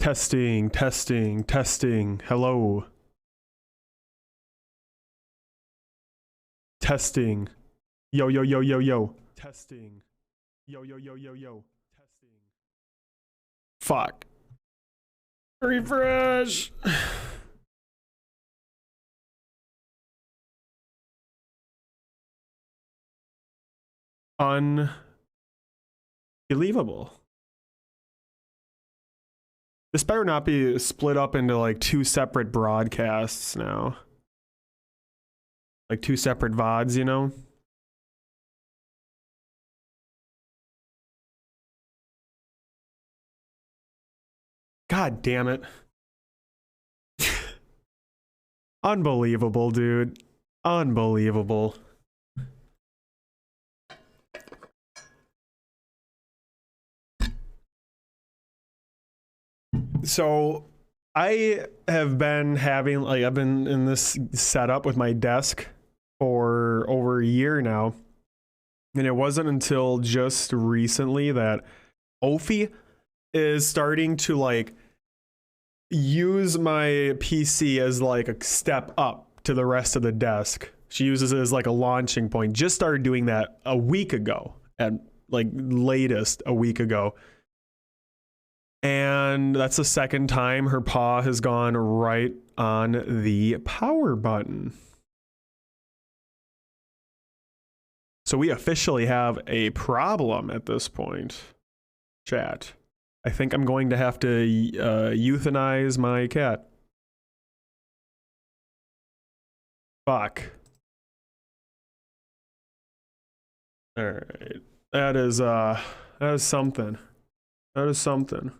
Testing, testing, testing. Hello. Testing. Yo, yo, yo, yo, yo. Testing. Yo, yo, yo, yo, yo. Testing. Fuck. Refresh. Unbelievable. This better not be split up into like 2 separate broadcasts now. Like 2 separate VODs, you know? God damn it. Unbelievable, dude. Unbelievable. So I have been having, like, I've been in this setup with my desk for over a year now. And it wasn't until just recently that Ophi is starting to like use my PC as like a step up to the rest of the desk. She uses it as like a launching point. Just started doing that a week ago, at like latest a week ago. And that's the second time her paw has gone right on the power button. So we officially have a problem at this point, chat. I think I'm going to have to euthanize my cat. Fuck. All right. That is something. That is something.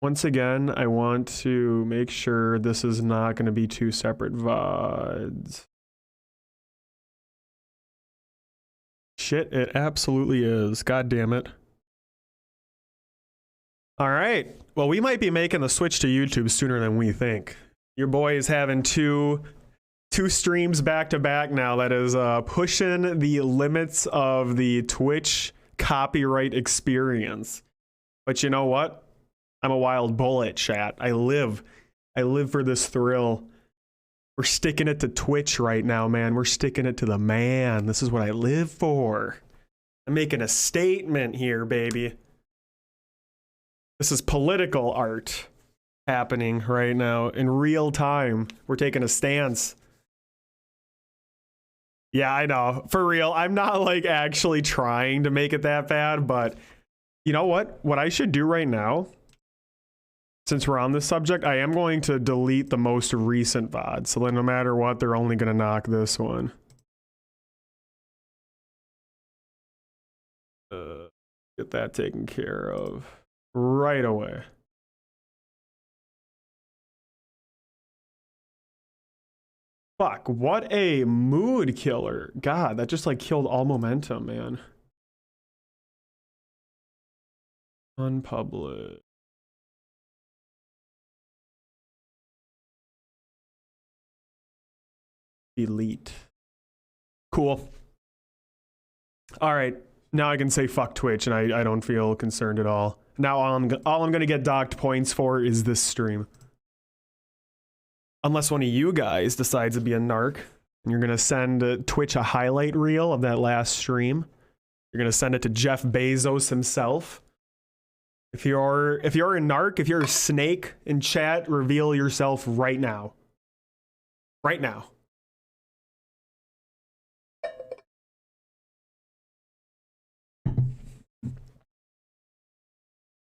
Once again, I want to make sure this is not going to be 2 separate VODs. Shit, it absolutely is. God damn it. All right. Well, we might be making the switch to YouTube sooner than we think. Your boy is having two streams back to back now. That is pushing the limits of the Twitch copyright experience. But you know what? I'm a wild bullet, chat. I live for this thrill. We're sticking it to Twitch right now, man. We're sticking it to the man. This is what I live for. I'm making a statement here, baby. This is political art happening right now in real time. We're taking a stance. Yeah, I know. For real, I'm not like actually trying to make it that bad, but you know what? What I should do right now, since we're on this subject, I am going to delete the most recent VOD. So then no matter what, they're only going to knock this one. Get that taken care of right away. Fuck, what a mood killer. God, that just like killed all momentum, man. Unpublished. Delete. Cool. All right. Now I can say fuck Twitch and I don't feel concerned at all. Now all I'm going to get docked points for is this stream. Unless one of you guys decides to be a narc and you're going to send Twitch a highlight reel of that last stream. You're going to send it to Jeff Bezos himself. If you're a narc, if you're a snake in chat, reveal yourself right now. Right now.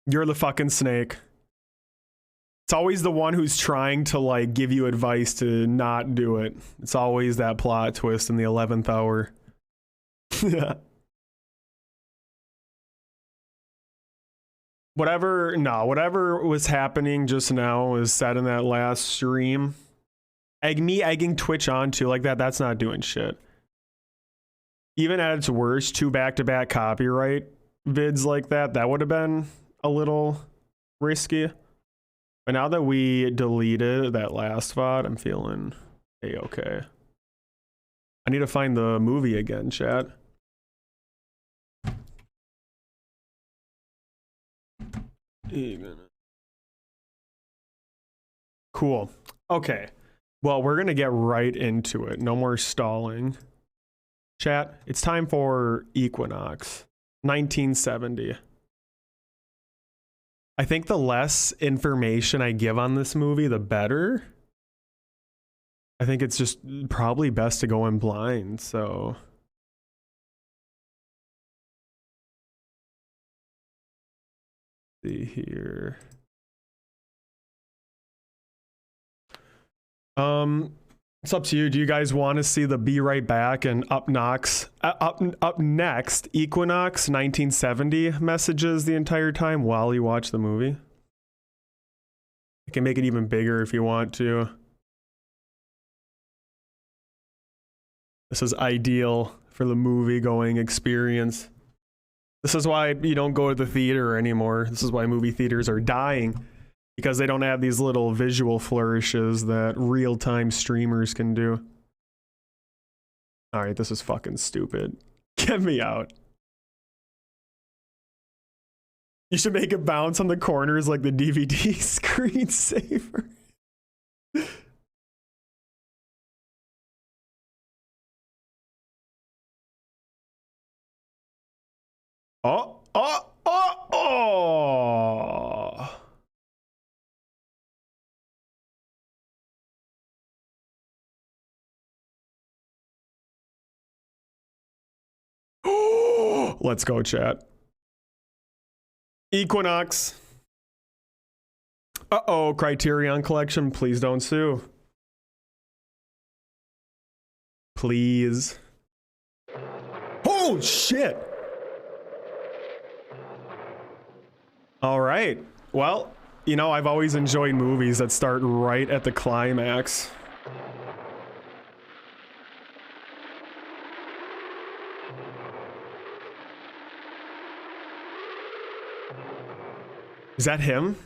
You're the fucking snake. It's always the one who's trying to like give you advice to not do it. It's always that plot twist in the 11th hour. Whatever was happening just now was said in that last stream. Me egging Twitch onto like that's not doing shit. Even at its worst, 2 back-to-back copyright vids like that would have been a little risky. But now that we deleted that last VOD, I'm feeling A-okay. I need to find the movie again, chat. Even Cool. Okay. Well, we're going to get right into it. No more stalling. Chat, it's time for Equinox. 1970. I think the less information I give on this movie, the better. I think it's just probably best to go in blind, so... see here. It's up to you. Do you guys want to see the Be Right Back and up next Equinox 1970 messages the entire time while you watch the movie? I can make it even bigger if you want to. This is ideal for the movie going experience. This is why you don't go to the theater anymore. This is why movie theaters are dying. Because they don't have these little visual flourishes that real-time streamers can do. Alright, this is fucking stupid. Get me out. You should make it bounce on the corners like the DVD screensaver. Oh, oh, oh, oh! Let's go, chat. Equinox. Uh-oh, Criterion Collection, please don't sue. Please. Oh, shit! All right. Well, you know, I've always enjoyed movies that start right at the climax. Is that him?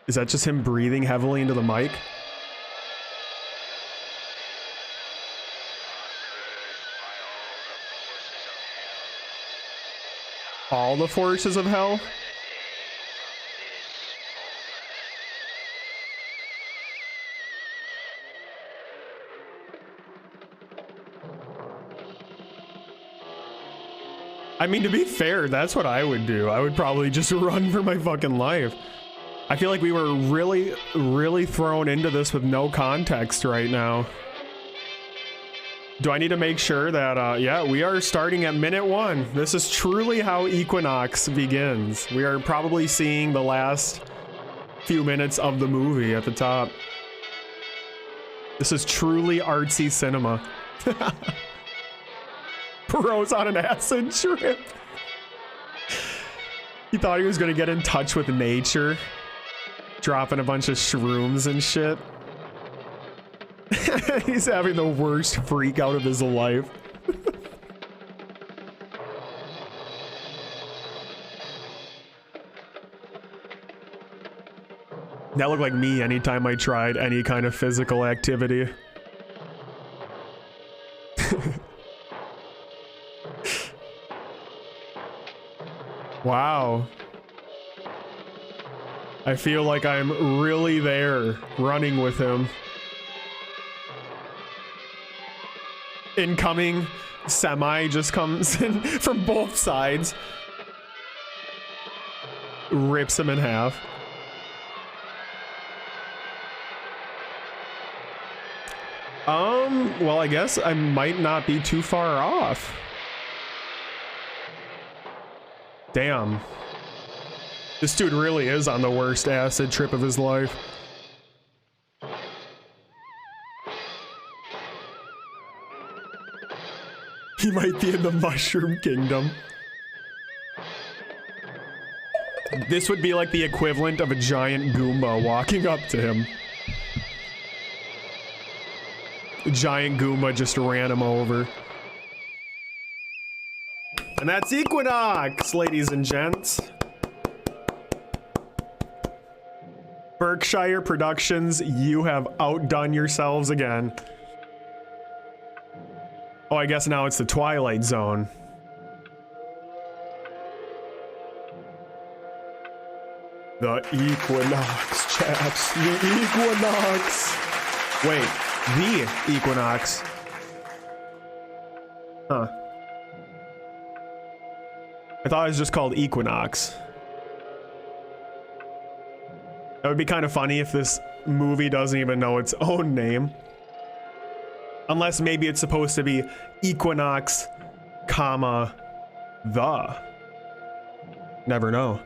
Is that just him breathing heavily into the mic? All the forces of hell? I mean, to be fair, that's what I would do. I would probably just run for my fucking life. I feel like we were really, really thrown into this with no context right now. Do I need to make sure that, yeah, we are starting at minute 1. This is truly how Equinox begins. We are probably seeing the last few minutes of the movie at the top. This is truly artsy cinema. Bro's on an acid trip. He thought he was gonna get in touch with nature. Dropping a bunch of shrooms and shit. He's having the worst freak out of his life. That looked like me anytime I tried any kind of physical activity. Wow. I feel like I'm really there, running with him. Incoming semi just comes in from both sides. Rips him in half. Well, I guess I might not be too far off. Damn. This dude really is on the worst acid trip of his life. He might be in the Mushroom Kingdom. This would be like the equivalent of a giant Goomba walking up to him. The giant Goomba just ran him over. And that's Equinox, ladies and gents. Berkshire Productions, you have outdone yourselves again. Oh, I guess now it's the Twilight Zone. The equinox, chaps. The equinox. Wait, the equinox. Huh. I thought it was just called Equinox. That would be kind of funny if this movie doesn't even know its own name. Unless maybe it's supposed to be Equinox, comma, the. Never know.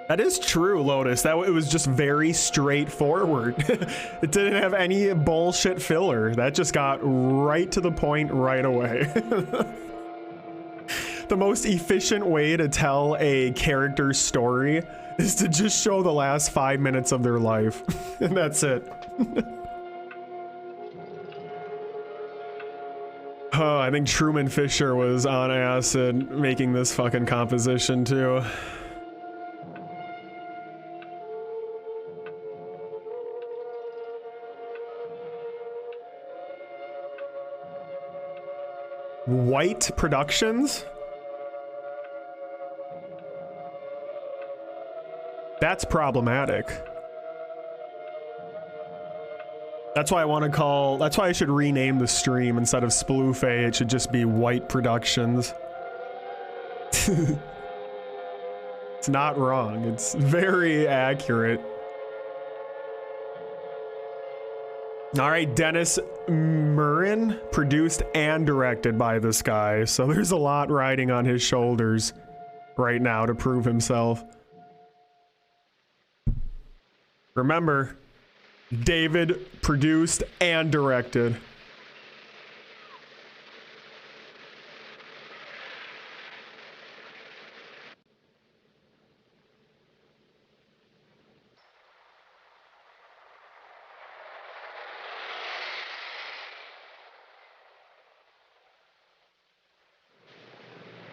That is true, Lotus. That it was just very straightforward. It didn't have any bullshit filler. That just got right to the point right away. The most efficient way to tell a character's story is to just show the last 5 minutes of their life. And that's it. Oh, I think Truman Fisher was on acid making this fucking composition too. White Productions? That's problematic. That's why I want to call, that's why I should rename the stream. Instead of Splufay, it should just be White Productions. It's not wrong. It's very accurate. All right, Dennis Murin, produced and directed by this guy. So there's a lot riding on his shoulders right now to prove himself. Remember, David produced and directed.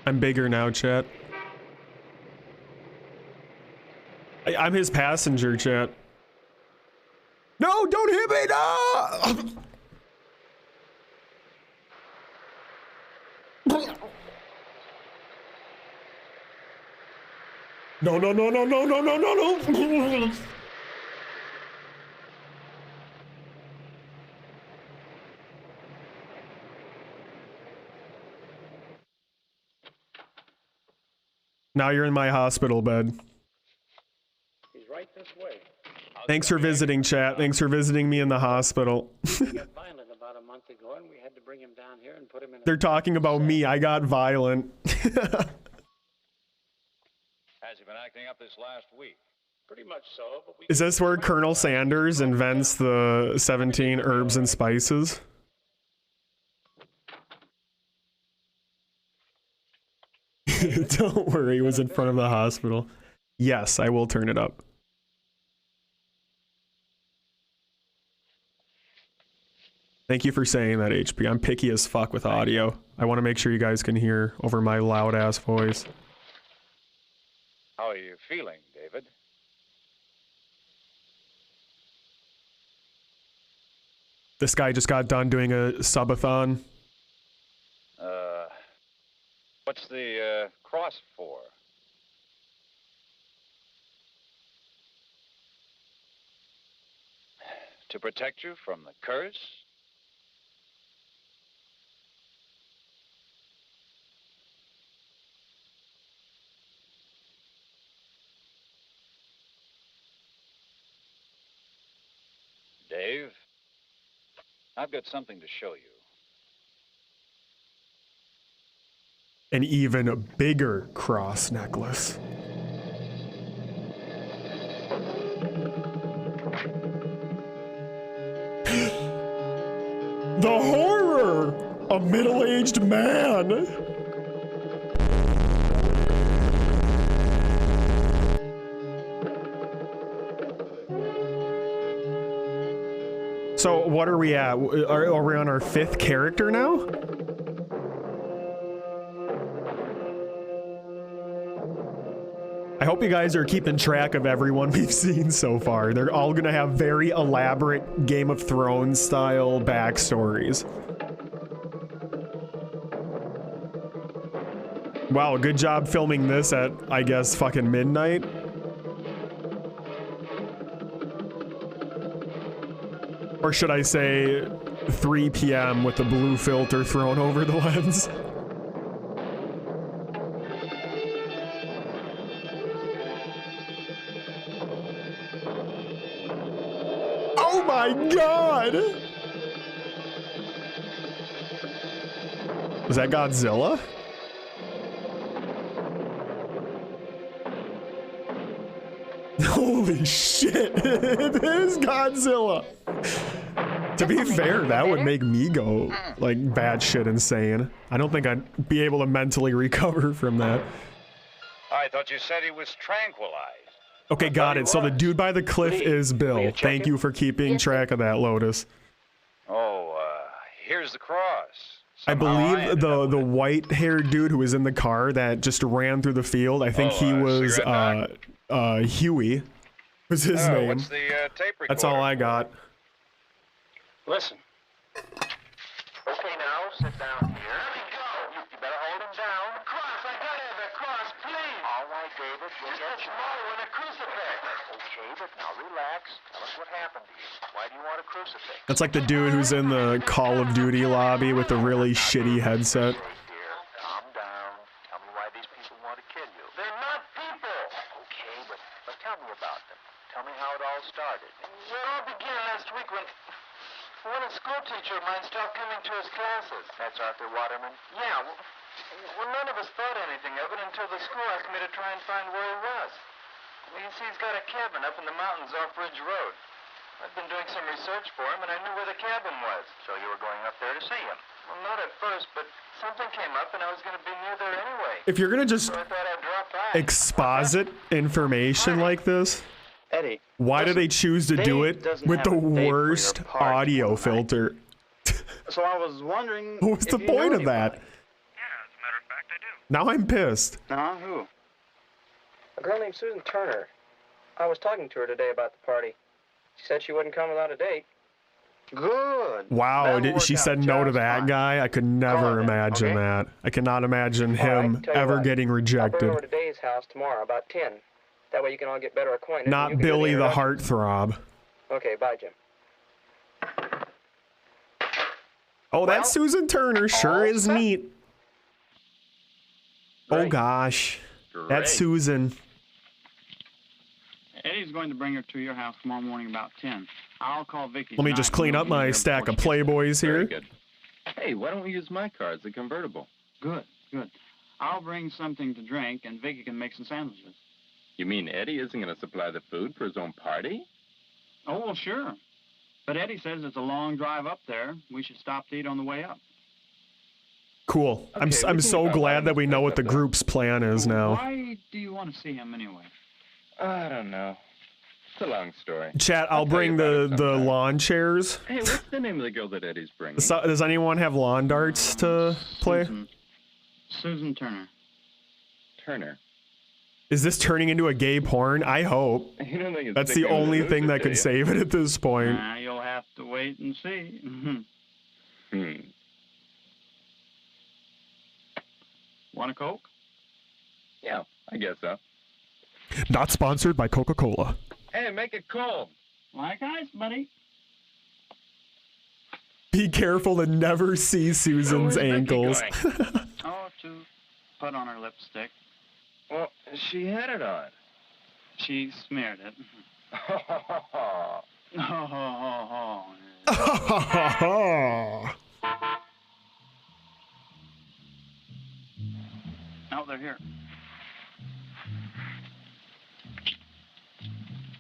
I'm bigger now, chat. I'm his passenger, chat. No, don't hit me, no! No, no, no, no, no, no, no, no, no. Now you're in my hospital bed. He's right this way. Thanks for visiting, chat. Thanks for visiting me in the hospital. He got violent about a month ago, and we had to bring him down here and put him in. They're talking about me. I got violent. Has he been acting up this last week? Pretty much so. But we Is this where Colonel Sanders invents the 17 herbs and spices? Don't worry, it was in front of the hospital. Yes, I will turn it up. Thank you for saying that, HP. I'm picky as fuck with audio. I want to make sure you guys can hear over my loud ass voice. How are you feeling, David? This guy just got done doing a subathon. What's the cross for? To protect you from the curse? Dave, I've got something to show you. An even bigger cross necklace. The horror! A middle-aged man! So what are we at? Are we on our 5th character now? I hope you guys are keeping track of everyone we've seen so far. They're all gonna have very elaborate Game of Thrones style backstories. Wow, good job filming this at, I guess, fucking midnight. Or should I say 3 p.m. with the blue filter thrown over the lens? Oh my god! Was that Godzilla? Holy shit, it is Godzilla! To be fair, that would make me go, like, batshit insane. I don't think I'd be able to mentally recover from that. I thought you said he was tranquilized. Okay, got it. So the dude by the cliff is Bill. Thank you for keeping track of that, Lotus. Oh, here's the cross. I Somehow believe the white-haired dude who was in the car that just ran through the field, I think he was Huey was his name. What's the tape recorder? That's all I got. Listen. Okay, now, sit down here. Let me go. You better hold him down. Cross, I gotta have a cross, please. All right, David, we'll get you. Tomorrow in a crucifix. Okay, but now relax. Tell us what happened to you. Why do you want a crucifix? That's like the dude who's in the Call of Duty lobby with the really shitty headset. Dear, calm down. Tell me why these people want to kill you. They're not people. Okay, but tell me about them. Tell me how it all started. It all began last week when a school teacher of mine stopped coming to his classes. That's Arthur Waterman? Yeah, well, none of us thought anything of it until the school asked me to try and find where he was. Well, you see, he's got a cabin up in the mountains off Ridge Road. I've been doing some research for him, and I knew where the cabin was. So you were going up there to see him? Well, not at first, but something came up, and I was going to be near there anyway. If you're gonna just So I thought I'd drop by. exposit information like this, Eddie, why do they choose to do Dave it doesn't with have the a date for your worst party audio tonight. filter? so I was wondering. What was if the you point knew of that? anybody. Yeah, as a matter of fact, I do. Now I'm pissed. Who? A girl named Susan Turner. I was talking to her today about the party. She said she wouldn't come without a date. Good. Wow, That'll she work said out no to just that fine. guy? I could never then, imagine okay? that. I cannot imagine All right, him tell you ever what, getting I'll bring rejected. her over to Dave's house tomorrow about 10. That way you can all get better acquainted. and you Not can do Billy the introduction. heartthrob. Okay, bye, Jim. Oh, that Susan Turner sure is set. neat. Oh Great. gosh, that's Great. Susan. Eddie's going to bring her to your house tomorrow morning about 10. I'll call Vicky. Let me just clean up my stack of Playboys Very here. good. Hey, why don't we use my car as a convertible? Good, good. I'll bring something to drink, and Vicky can make some sandwiches. You mean Eddie isn't going to supply the food for his own party? Oh, well, sure. But Eddie says it's a long drive up there. We should stop to eat on the way up. Cool. Okay, I'm we can so talk glad about that we this know what the up there. group's plan is now. Why do you want to see him anyway? I don't know. It's a long story. Chat, I'll I'll tell you bring about it the sometime. lawn chairs. Hey, what's the name of the girl that Eddie's bringing? Does anyone have lawn darts to play? Susan Turner. Turner. Is this turning into a gay porn? I hope. You don't think it's That's the sticking to only loser, thing that do could you? save it at this point. You'll have to wait and see. Want a Coke? Yeah, I guess so. Not sponsored by Coca-Cola. Hey, make it cold. Like ice, buddy. Be careful to never see Susan's Where's Becky ankles. going? Oh, to put on her lipstick. Well, she had it on. She smeared it. Oh, they're here.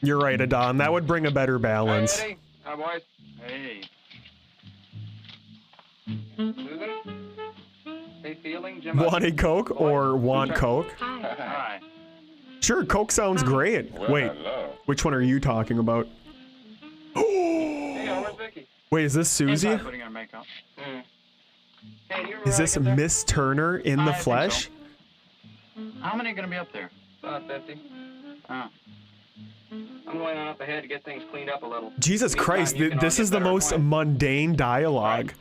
You're right, Adon. That would bring a better balance. Hey, Eddie. Hi, boys. Hey. Susan? Hey, feeling, Jim? Want a Coke or want Coke? Hi. Sure, Coke sounds great. Well, Wait, hello. which one are you talking about? Hey, where's Vicky? Wait, is this Susie? Inside putting on makeup. Hey, do you Is this Miss Turner in the I think flesh? How many are going to be up there? About 50. Oh. I'm going on up ahead to get things cleaned up a little. Jesus Meantime, Christ, you can all this get is the better most acquainted. mundane dialogue.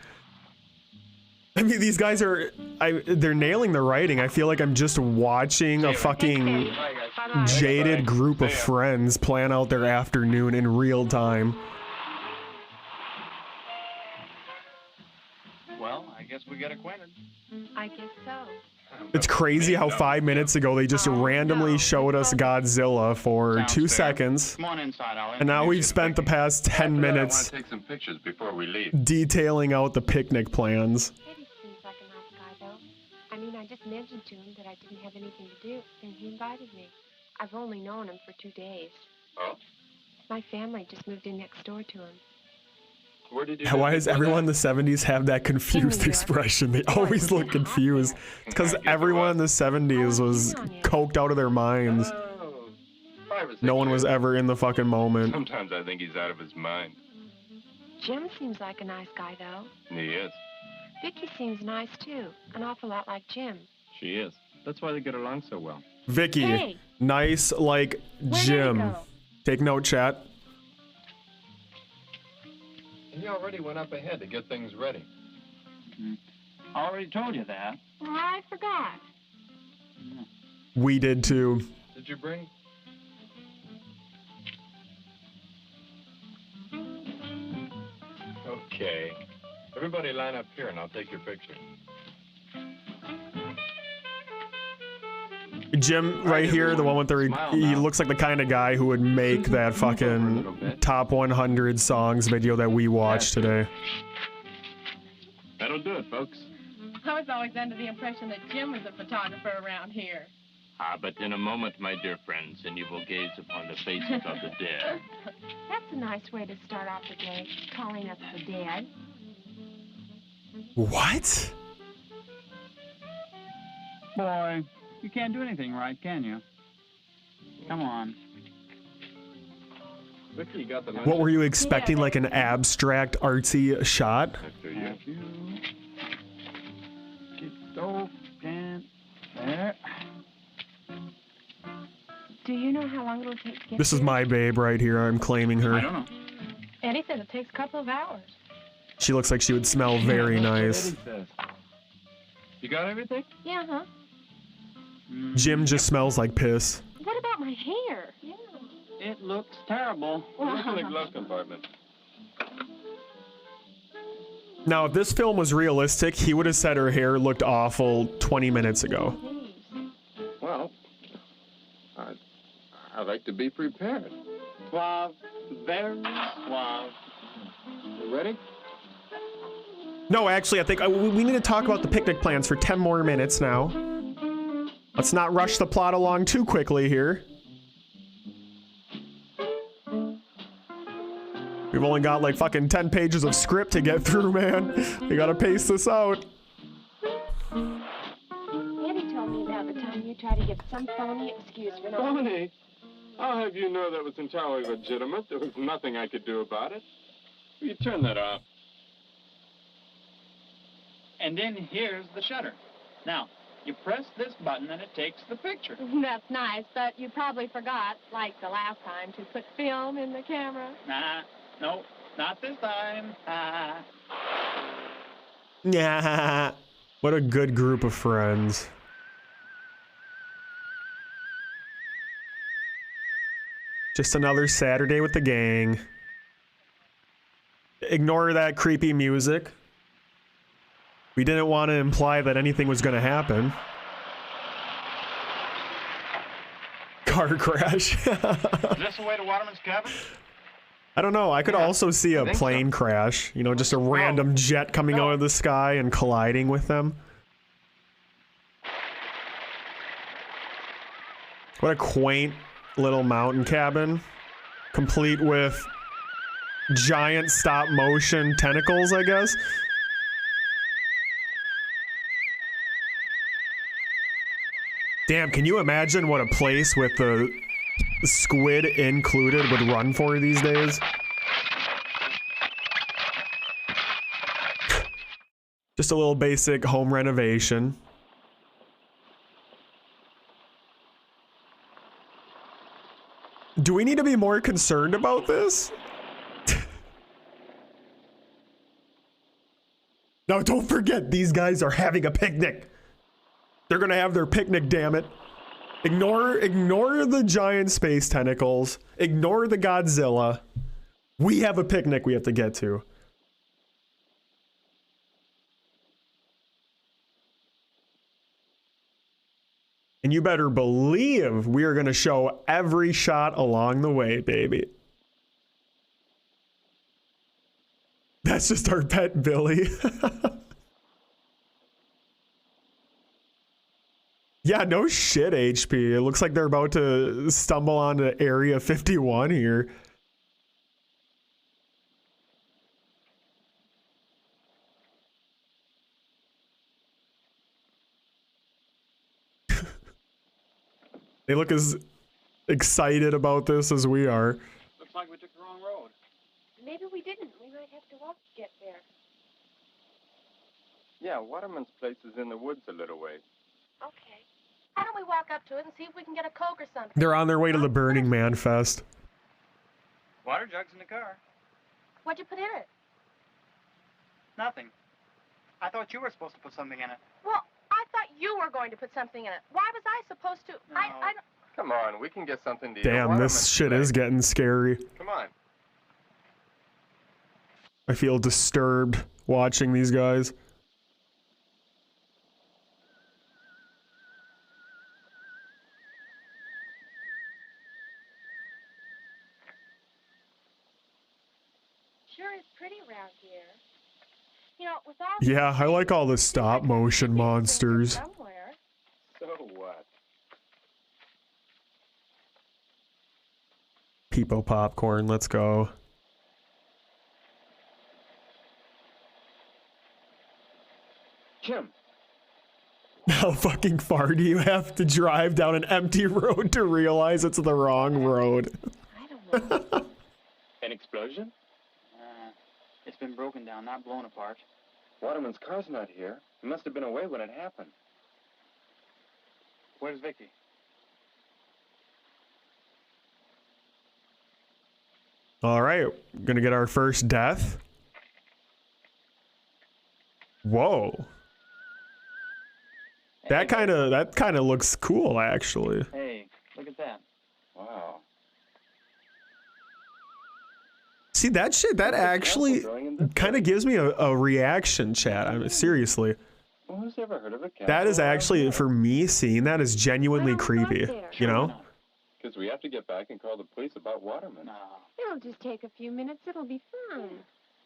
I mean, these guys are, they're nailing the writing. I feel like I'm just watching a fucking jaded group of friends plan out their afternoon in real time. Well, I guess we get acquainted. I guess so. It's crazy how 5 minutes ago they just randomly showed us Godzilla for Sounds 2 fair. seconds. Come on inside, I'll And now introduce we've you to spent the Vicky. past 10 After that, I minutes want to take some pictures before we leave. detailing out the picnic plans. Eddie seems like a nice guy, though. I mean, I just mentioned to him that I didn't have anything to do, and he invited me. I've only known him for 2 days. Oh? My family just moved in next door to him. Where did you Why live does before everyone in that? the 70s have that confused York. expression? They Boy, it always was look hot confused. there. It's because I guess it everyone in the was. 70s was coked out of their minds. Oh, 5 or 6 No one was years. ever in the fucking moment. Sometimes I think he's out of his mind. Jim seems like a nice guy, though. He is. Vicky seems nice, too. An awful lot like Jim. She is. That's why they get along so well. Vicky, Hey! nice like Where'd Eddie Jim. go? Take note, chat. He already went up ahead to get things ready. I already told you that. Well, I forgot. We did too. Did you bring? Okay. Everybody line up here and I'll take your picture. Jim right here, the one with the he looks like the kind of guy who would make that fucking top 100 songs video that we watched today. That'll do it, folks. I was always under the impression that Jim was a photographer around here. Ah, but in a moment, my dear friends, and you will gaze upon the faces of the dead. That's a nice way to start off the day, calling us the dead. What? Boy, you can't do anything right, can you? Come on. Vicky, you got the What were you expecting? Like an abstract artsy shot? After you. Have you get dope and there. Do you know how long it'll take to get This is there? my babe right here. I'm claiming I her. don't know. Eddie says it takes a couple of hours. She looks like she would smell very nice. You got everything? Yeah, huh? Jim just smells like piss. What about my hair? Yeah. It looks terrible. Look in the glove compartment. Now, if this film was realistic, he would have said her hair looked awful 20 minutes ago. Well, I like to be prepared. Suave, very suave. You ready? No, actually, I think we need to talk about the picnic plans for 10 more minutes now. Let's not rush the plot along too quickly here. We've only got like fucking 10 pages of script to get through, man. We gotta pace this out. Eddie told me about the time you tried to give some phony excuse for not... Bonnie, I'll have you know that was entirely legitimate. There was nothing I could do about it. You turn that off. And then here's the shutter. Now, you press this button and it takes the picture. That's nice, but you probably forgot, like the last time, to put film in the camera. Nah, no, not this time. Yeah. What a good group of friends. Just another Saturday with the gang. Ignore that creepy music. We didn't want to imply that anything was going to happen. Car crash. Is this the way to Waterman's cabin? I don't know. I could also see a think plane crash. You know, just a random jet coming out of the sky and colliding with them. What a quaint little mountain cabin. Complete with giant stop motion tentacles, I guess. Damn, can you imagine what a place with the squid included would run for these days? Just a little basic home renovation. Do we need to be more concerned about this? Now, don't forget, these guys are having a picnic. They're gonna have their picnic, damn it. Ignore the giant space tentacles. Ignore the Godzilla. We have a picnic we have to get to. And you better believe we are gonna show every shot along the way, baby. That's just our pet Billy. Yeah, no shit, HP. It looks like they're about to stumble onto Area 51 here. They look as excited about this as we are. Looks like we took the wrong road. Maybe we didn't. We might have to walk to get there. Yeah, Waterman's place is in the woods a little ways. Okay. Why don't we walk up to it and see if we can get a Coke or something? They're on their way to the Burning Man Fest. Water jug's in the car. What'd you put in it? Nothing. I thought you were supposed to put something in it. Well, I thought you were going to put something in it. Why was I supposed to? No. I don't... Come on, we can get something to eat. Damn, this Waterman's shit place. is getting scary. Come on. I feel disturbed watching these guys. Sure is pretty around here. You know, with all Yeah, I like all the stop motion monsters. somewhere. So what? Peepo popcorn, let's go. Jim. How fucking far do you have to drive down an empty road to realize it's the wrong road? I don't know. An explosion? It's been broken down, not blown apart. Waterman's car's not here. He must have been away when it happened. Where's Vicky? All right, gonna get our first death. Whoa. That kind of looks cool, actually. Hey, look at that. Wow. See that shit? That actually kind of gives me a reaction, chat. I mean, seriously. Well, who's ever heard of a cat? That is actually, for me, seeing that is genuinely creepy. You know? Because we have to get back and call the police about Waterman. No. It'll just take a few minutes. It'll be fine.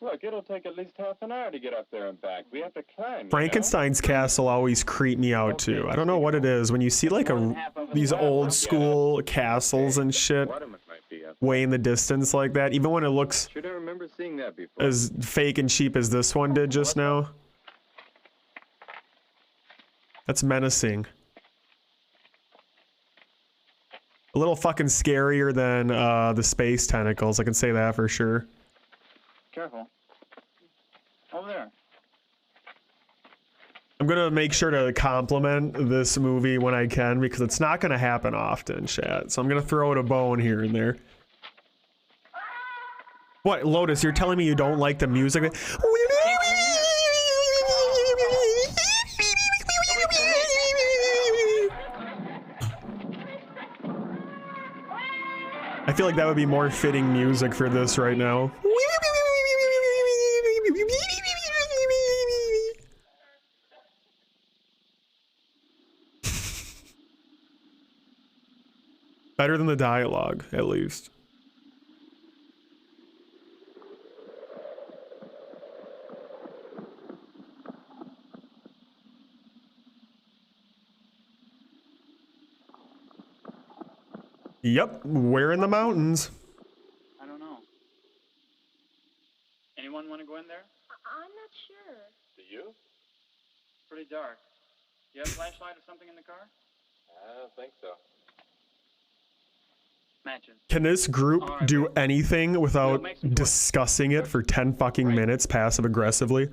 Look, it'll take at least half an hour to get up there and back. We have to climb. Frankenstein's castle always creeped me out too. I don't know what it is when you see like these old school castles and shit Waterman might be up. way in the distance like that, even when it looks Should I remember seeing that before? as fake and cheap as this one did just now. That's menacing. A little fucking scarier than the space tentacles, I can say that for sure. Careful. Over there. I'm gonna make sure to compliment this movie when I can because it's not gonna happen often, chat. So I'm gonna throw it a bone here and there. What, Lotus, you're telling me you don't like the music? I feel like that would be more fitting music for this right now. Better than the dialogue, at least. Yep, we're in the mountains. I don't know. Anyone want to go in there? I'm not sure. Do you? Pretty dark. You have a flashlight or something in the car? I don't think so. Matches. Can this group do anything without discussing it for 10 fucking minutes passive aggressively?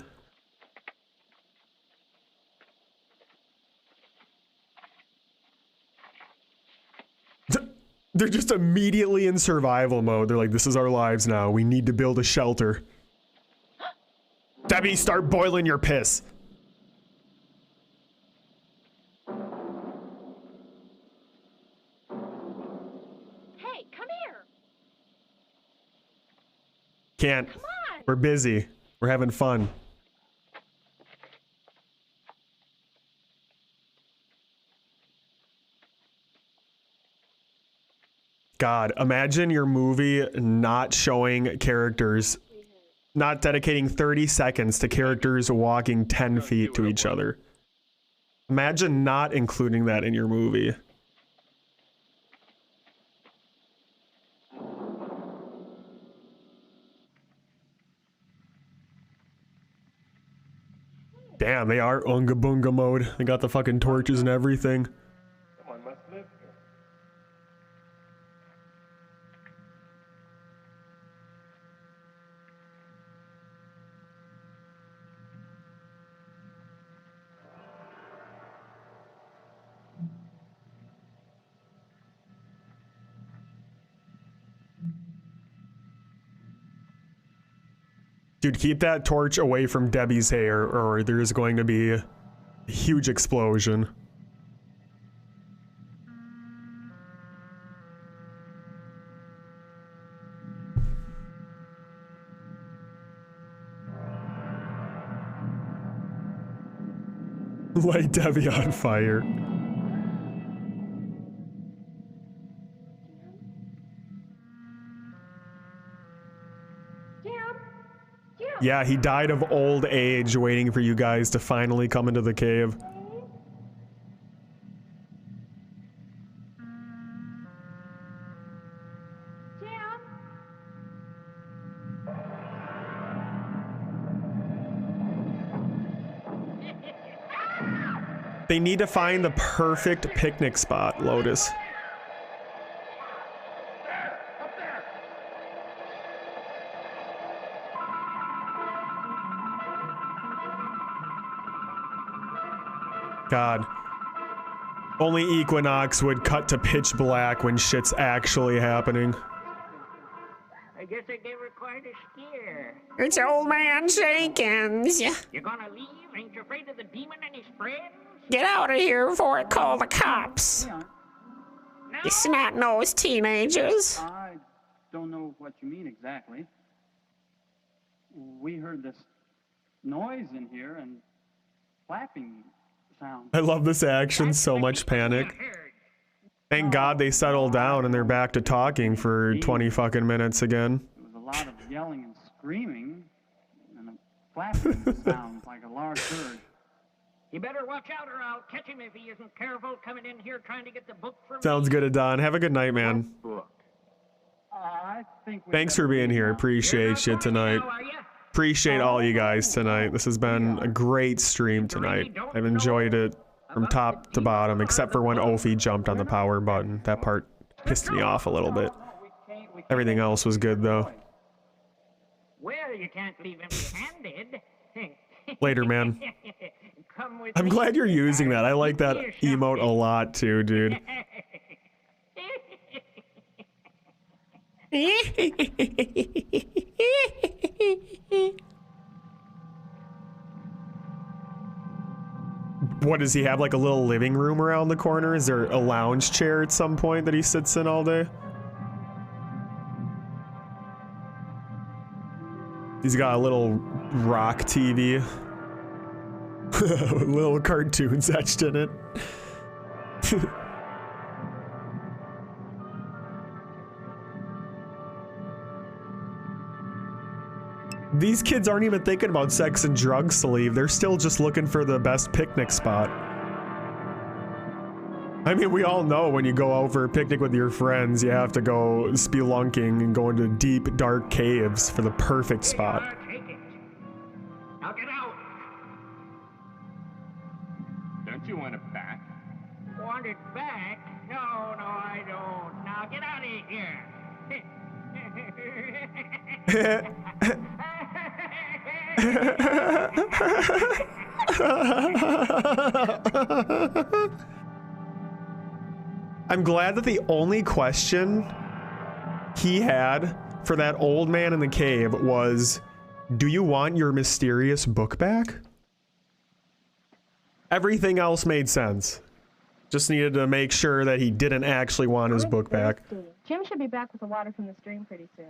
They're just immediately in survival mode. They're like, this is our lives now. We need to build a shelter. Debbie, start boiling your piss. Hey, come here. Can't. Come on. We're busy. We're having fun. God, imagine your movie not showing characters, not dedicating 30 seconds to characters walking 10 feet to each other. Imagine not including that in your movie. Damn, they are Unga Bunga mode. They got the fucking torches and everything. Someone must live here. Dude, keep that torch away from Debbie's hair or there's going to be a huge explosion. Light Debbie on fire. Yeah, he died of old age waiting for you guys to finally come into the cave. They need to find the perfect picnic spot, Lotus. God. Only Equinox would cut to pitch black when shit's actually happening. I guess I gave her quite a scare. It's old man Jenkins. You gonna leave? Ain't you afraid of the demon and his friends? Get out of here before I call the cops. You snot-nosed teenagers. I don't know what you mean exactly. We heard this noise in here and flapping sound. I love this action, so much panic. Thank God they settled down and they're back to talking for 20 fucking minutes again. There was a lot of yelling and screaming and a flapping sound like a large bird. You better watch out or I'll catch him if he isn't careful coming in here trying to get the book from Sounds good, Adon. Have a good night, man. I think Thanks for being here. Appreciate you tonight. Appreciate all you guys tonight. This has been a great stream tonight. I've enjoyed it from top to bottom, except for when Ophi jumped on the power button. That part pissed me off a little bit. Everything else was good, though. Well, you can't leave empty-handed. Later, man. I'm glad you're using that. I like that emote a lot, too, dude. What, does he have like a little living room around the corner? Is there a lounge chair at some point that he sits in all day? He's got a little rock TV. Little cartoons etched in it. These kids aren't even thinking about sex and drugs to leave. They're still just looking for the best picnic spot. I mean, we all know when you go out for a picnic with your friends, you have to go spelunking and go into deep, dark caves for the perfect spot. Now get out. Don't you want it back? Want it back? No, I don't. Now get out of here. I'm glad that the only question he had for that old man in the cave was, Do you want your mysterious book back? Everything else made sense. Just needed to make sure that he didn't actually want his book back. Jim should be back with the water from the stream pretty soon.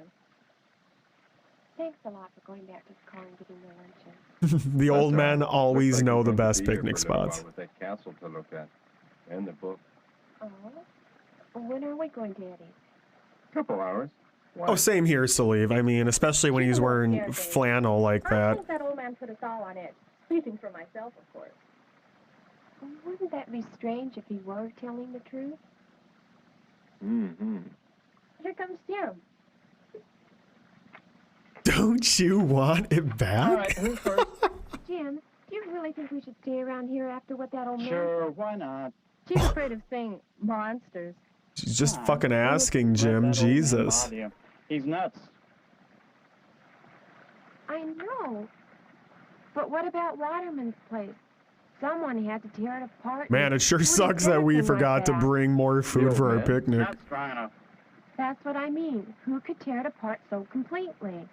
Thanks a lot for going back to the car and getting the luncheon. The old men always know the best picnic spots. With that castle to look at. And the book. Oh? When are we going to Eddie's? Couple hours. Oh, same here, Saliv. I mean, especially when he's wearing flannel like I that. think that old man put us all on edge. Speaking for myself, of course. Wouldn't that be strange if he were telling the truth? Mm-hmm. Here comes Jim. Don't you want it back? All right, who's first? Jim, do you really think we should stay around here after what that old man Sure, why not? She's afraid of seeing monsters. She's just fucking asking, Jim. Jesus. He's nuts. I know. But what about Waterman's place? Someone had to tear it apart. Man, it sure sucks that we forgot to bring more food for our picnic. Not strong enough. That's what I mean. Who could tear it apart so completely?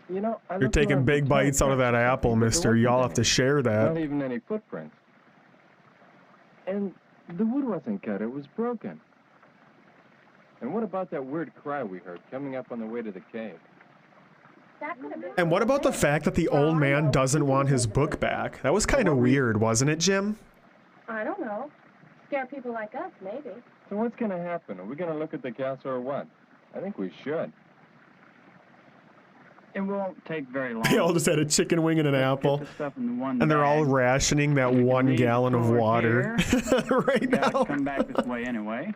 You know, You're taking big bites out of that apple, mister. Y'all have to share Not that. even any footprints. And the wood wasn't cut, it was broken. And what about that weird cry we heard coming up on the way to the cave? That could have been. And what about the fact that the old man doesn't want his book back? That was kind of weird, wasn't it, Jim? I don't know. Scare people like us, maybe. So what's gonna happen? Are we gonna look at the castle or what? I think we should. It won't take very long. They all just had a chicken wing and an apple. Get the stuff in the one And they're all bag. rationing that You can 1 leave gallon of forward water right You gotta now. come back this way anyway.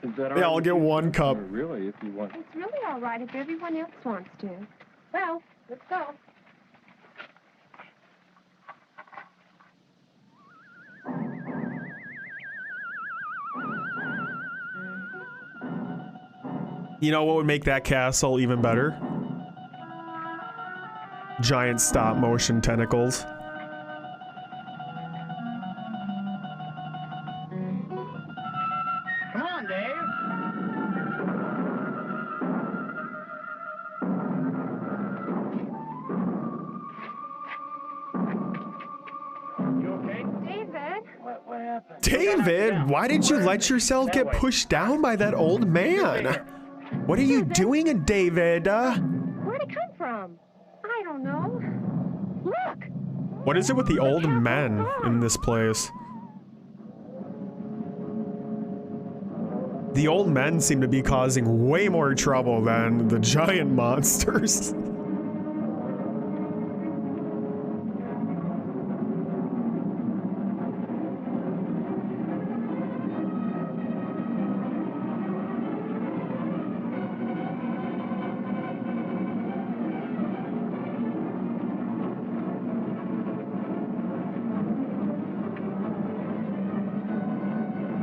Is that They all get 1 cup. Really, if you want. It's really all right if everyone else wants to. Well, let's go. You know what would make that castle even better? Giant stop motion tentacles. Come on, Dave. You okay? David. What happened? David, why did you let yourself get pushed down by that old man? What are you doing, David? Where'd it come from? I don't know. Look. What is it with the old men in this place? The old men seem to be causing way more trouble than the giant monsters.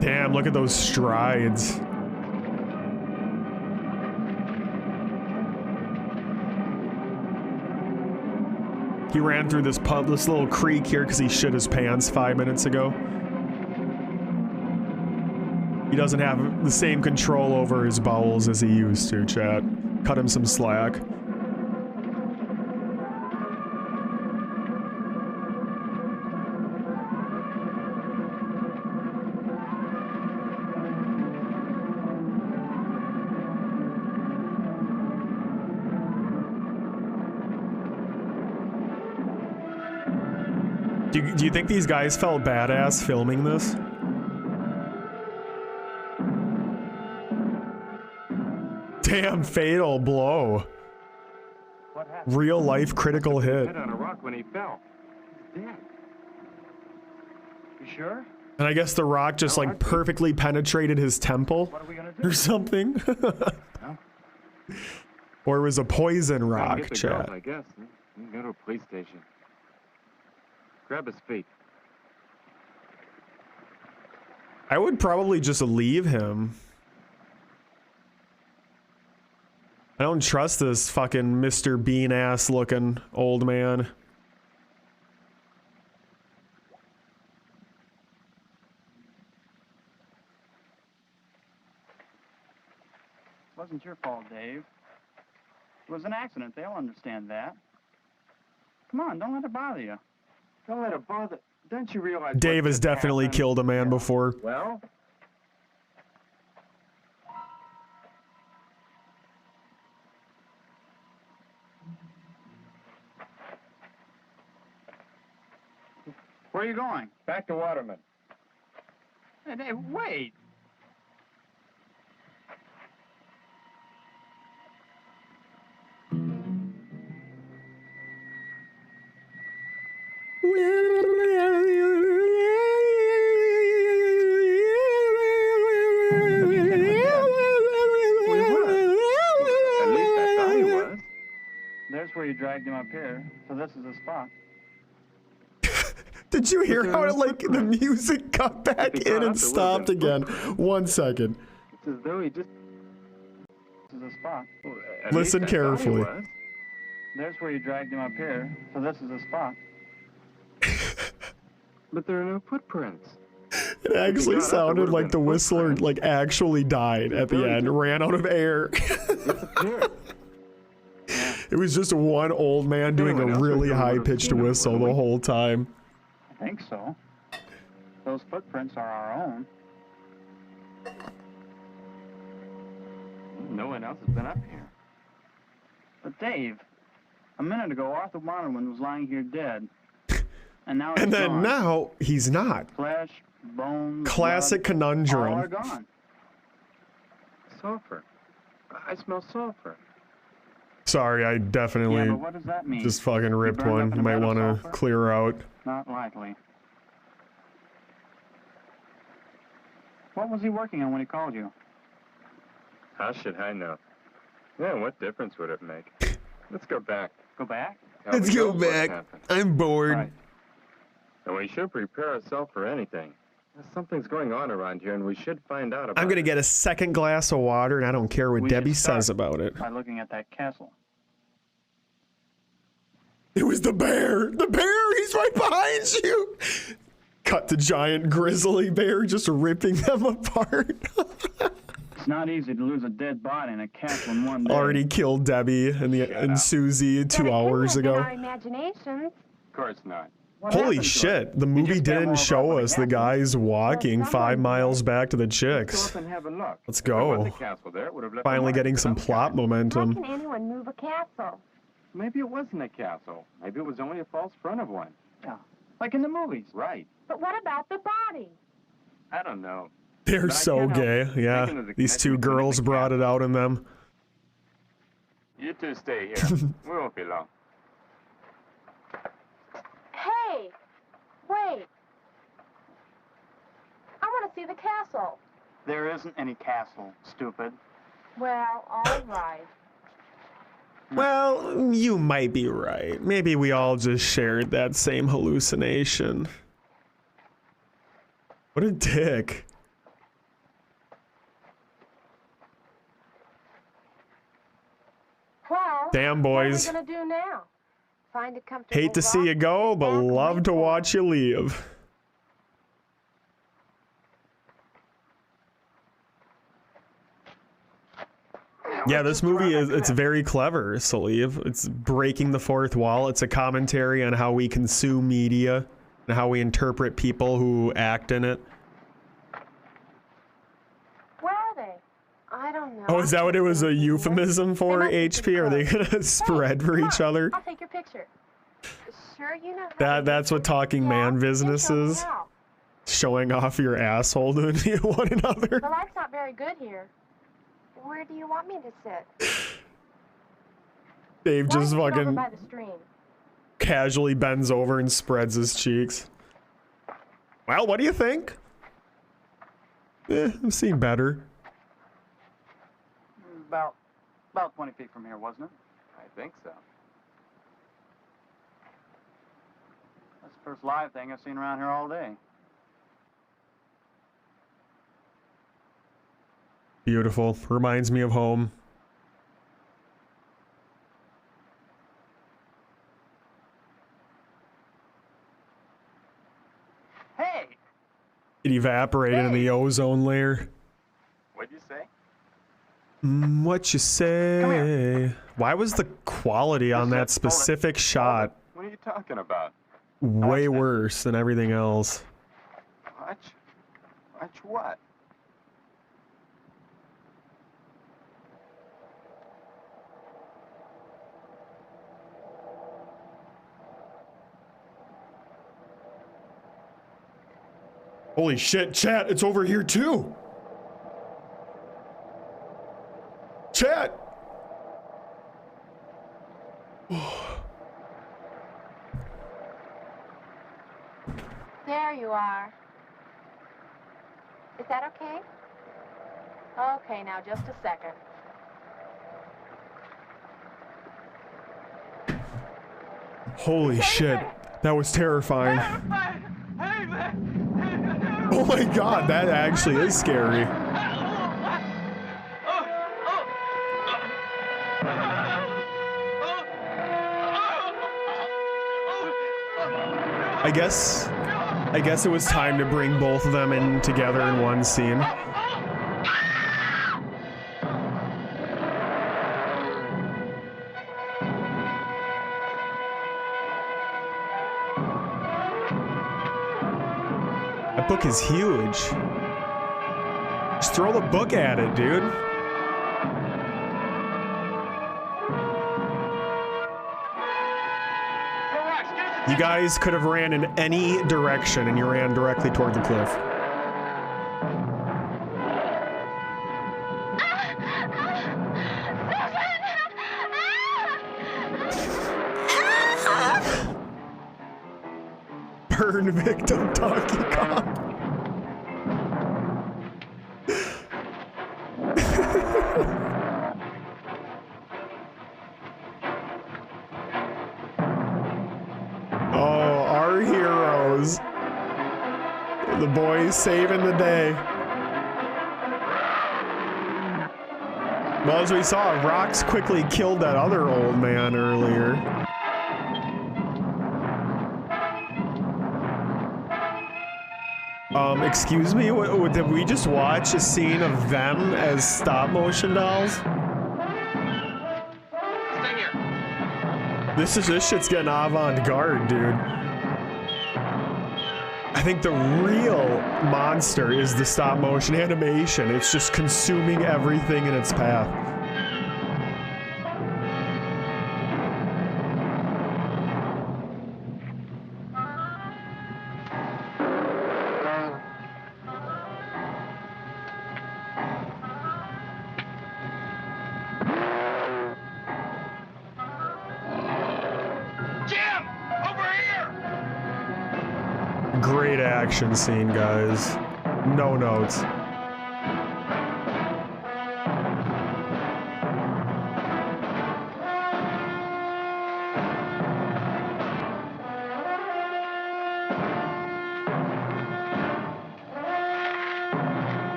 Damn, look at those strides. He ran through this little creek here because he shit his pants 5 minutes ago. He doesn't have the same control over his bowels as he used to, chat. Cut him some slack. Do you think these guys felt badass filming this? Damn, fatal blow. What happened? Real life critical hit. Hit on a rock when he fell. He's dead. You sure? And I guess the rock just like perfectly penetrated his temple What are we gonna do? or something. Or it was a poison rock, Get the chat. girls, I guess. We can go to a police station. Grab his feet. I would probably just leave him. I don't trust this fucking Mr. Bean ass looking old man. Wasn't your fault, Dave. It was an accident. They'll understand that. Come on, don't let it bother you. Don't let it bother. Don't you realize? Dave what has just definitely happened? killed a man before. Well. Where are you going? Back to Waterman. Hey, Dave, wait. At least I thought he was. There's where you dragged him up here. So this is the spot. Did you hear how like the music got back in and stopped again? 1 second. It's as though he just. This is the spot. Listen carefully. There's where you dragged him up here. So this is the spot. But there are no footprints. It actually sounded like the whistler like actually died at the end, ran out of air. It was just one old man doing a really high-pitched whistle the whole time. I think so. Those footprints are our own. No one else has been up here. But Dave, a minute ago Arthur Waterman was lying here dead. And now he's And then gone. now he's not. Flesh, bones, Classic blood, all are conundrum. gone. Sulfur. I smell sulfur. Sorry, I Yeah, definitely but what does that mean? just fucking ripped burned up one. in You a might vat of want to sulfur? clear out. Not likely. What was he working on when he called you? How should I know? Yeah, what difference would it make? Let's go back. Go back? Tell Let's the go girls what back. happened. I'm bored. Right. And we should prepare ourselves for anything. Something's going on around here, and we should find out about I'm gonna it. get a second glass of water, and I don't care what We Debbie should start says about it. by looking at that castle. It was the bear. The bear. He's right behind you. Cut the giant grizzly bear just ripping them apart. It's not easy to lose a dead body in a castle in one day. Already killed Debbie and Susie 2 hours ago. Our imaginations. Of course not. What Holy happened to shit, it? the You movie just got didn't more show about what us the happened. guys walking 5 miles back to the Let's chicks. go up and have a look. Let's If there was go. a castle there, it would have left Finally a mark, getting but some I'm plot sure. How momentum. can anyone move a castle? Maybe it wasn't a castle. Maybe it was only a false front of one. Yeah, like in the movies. Right. But what about the body? I don't know. They're But I so can't help gay. thinking Yeah, of the these two connection between girls the brought it out in them. You two stay here. We won't be long. Hey, wait. I want to see the castle. There isn't any castle, stupid. Well, all right. Well, you might be right. Maybe we all just shared that same hallucination. What a dick. Well, Damn, boys. What are we gonna do now? Find a comfortable Hate to see you rock, go, sit but back and love wait to for it. watch you leave. Yeah, this movie it's very clever, Saliv. It's breaking the fourth wall. It's a commentary on how we consume media and how we interpret people who act in it. Where are they? I don't know. Oh, is that what it was a euphemism for, HP? Are they gonna spread for each other? I'll take your picture. Sure, you know. how to That's what talking man Yeah, business show me is. how. Showing off your asshole to one another. The light's not very good here. Where do you want me to sit? Dave Why just don't you sit over fucking by the stream? casually bends over and spreads his cheeks. Well, what do you think? I've seen better. About 20 feet from here, wasn't it? I think so. That's the first live thing I've seen around here all day. Beautiful. Reminds me of home. Hey! It evaporated in the ozone layer. What'd you say? What you say? Why was the quality on that specific shot What are you talking about? way worse than everything else? Watch? Watch what? Holy shit, chat, it's over here too. Chat. There you are. Is that okay? Okay, now just a second. Holy shit, that was terrifying. Oh my god, that actually is scary. I guess it was time to bring both of them in together in one scene. That book is huge. Just throw the book at it, dude. You guys could have ran in any direction and you ran directly toward the cliff. Burn victim Donkey Kong. Oh, our heroes. The boys saving the day. Well, as we saw, Rox quickly killed that other old man earlier. Excuse me, did we just watch a scene of them as stop motion dolls? Stay here. This shit's getting avant-garde, dude. I think the real monster is the stop motion animation. It's just consuming everything in its path. Great action scene, guys. No notes.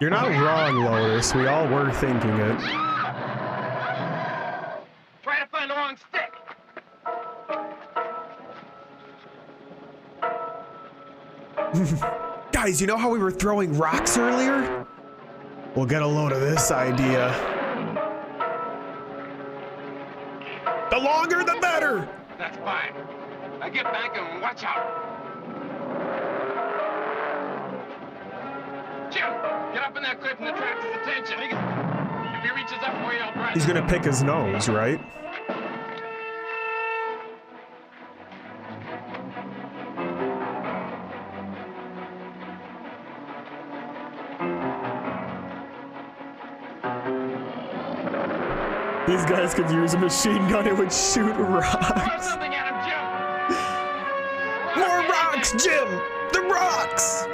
You're not wrong, Lotus. We all were thinking it. Try to find the wrong stick. Guys, you know how we were throwing rocks earlier? We'll get a load of this idea. The longer, the better! That's fine. Now get back and watch out. Jim, get up in that cliff and attract his attention. If he reaches up for you, I'll brush. He's gonna pick his nose, right? These guys could use a machine gun, it would shoot rocks. Something at him, Jim. More rocks, Jim! The rocks!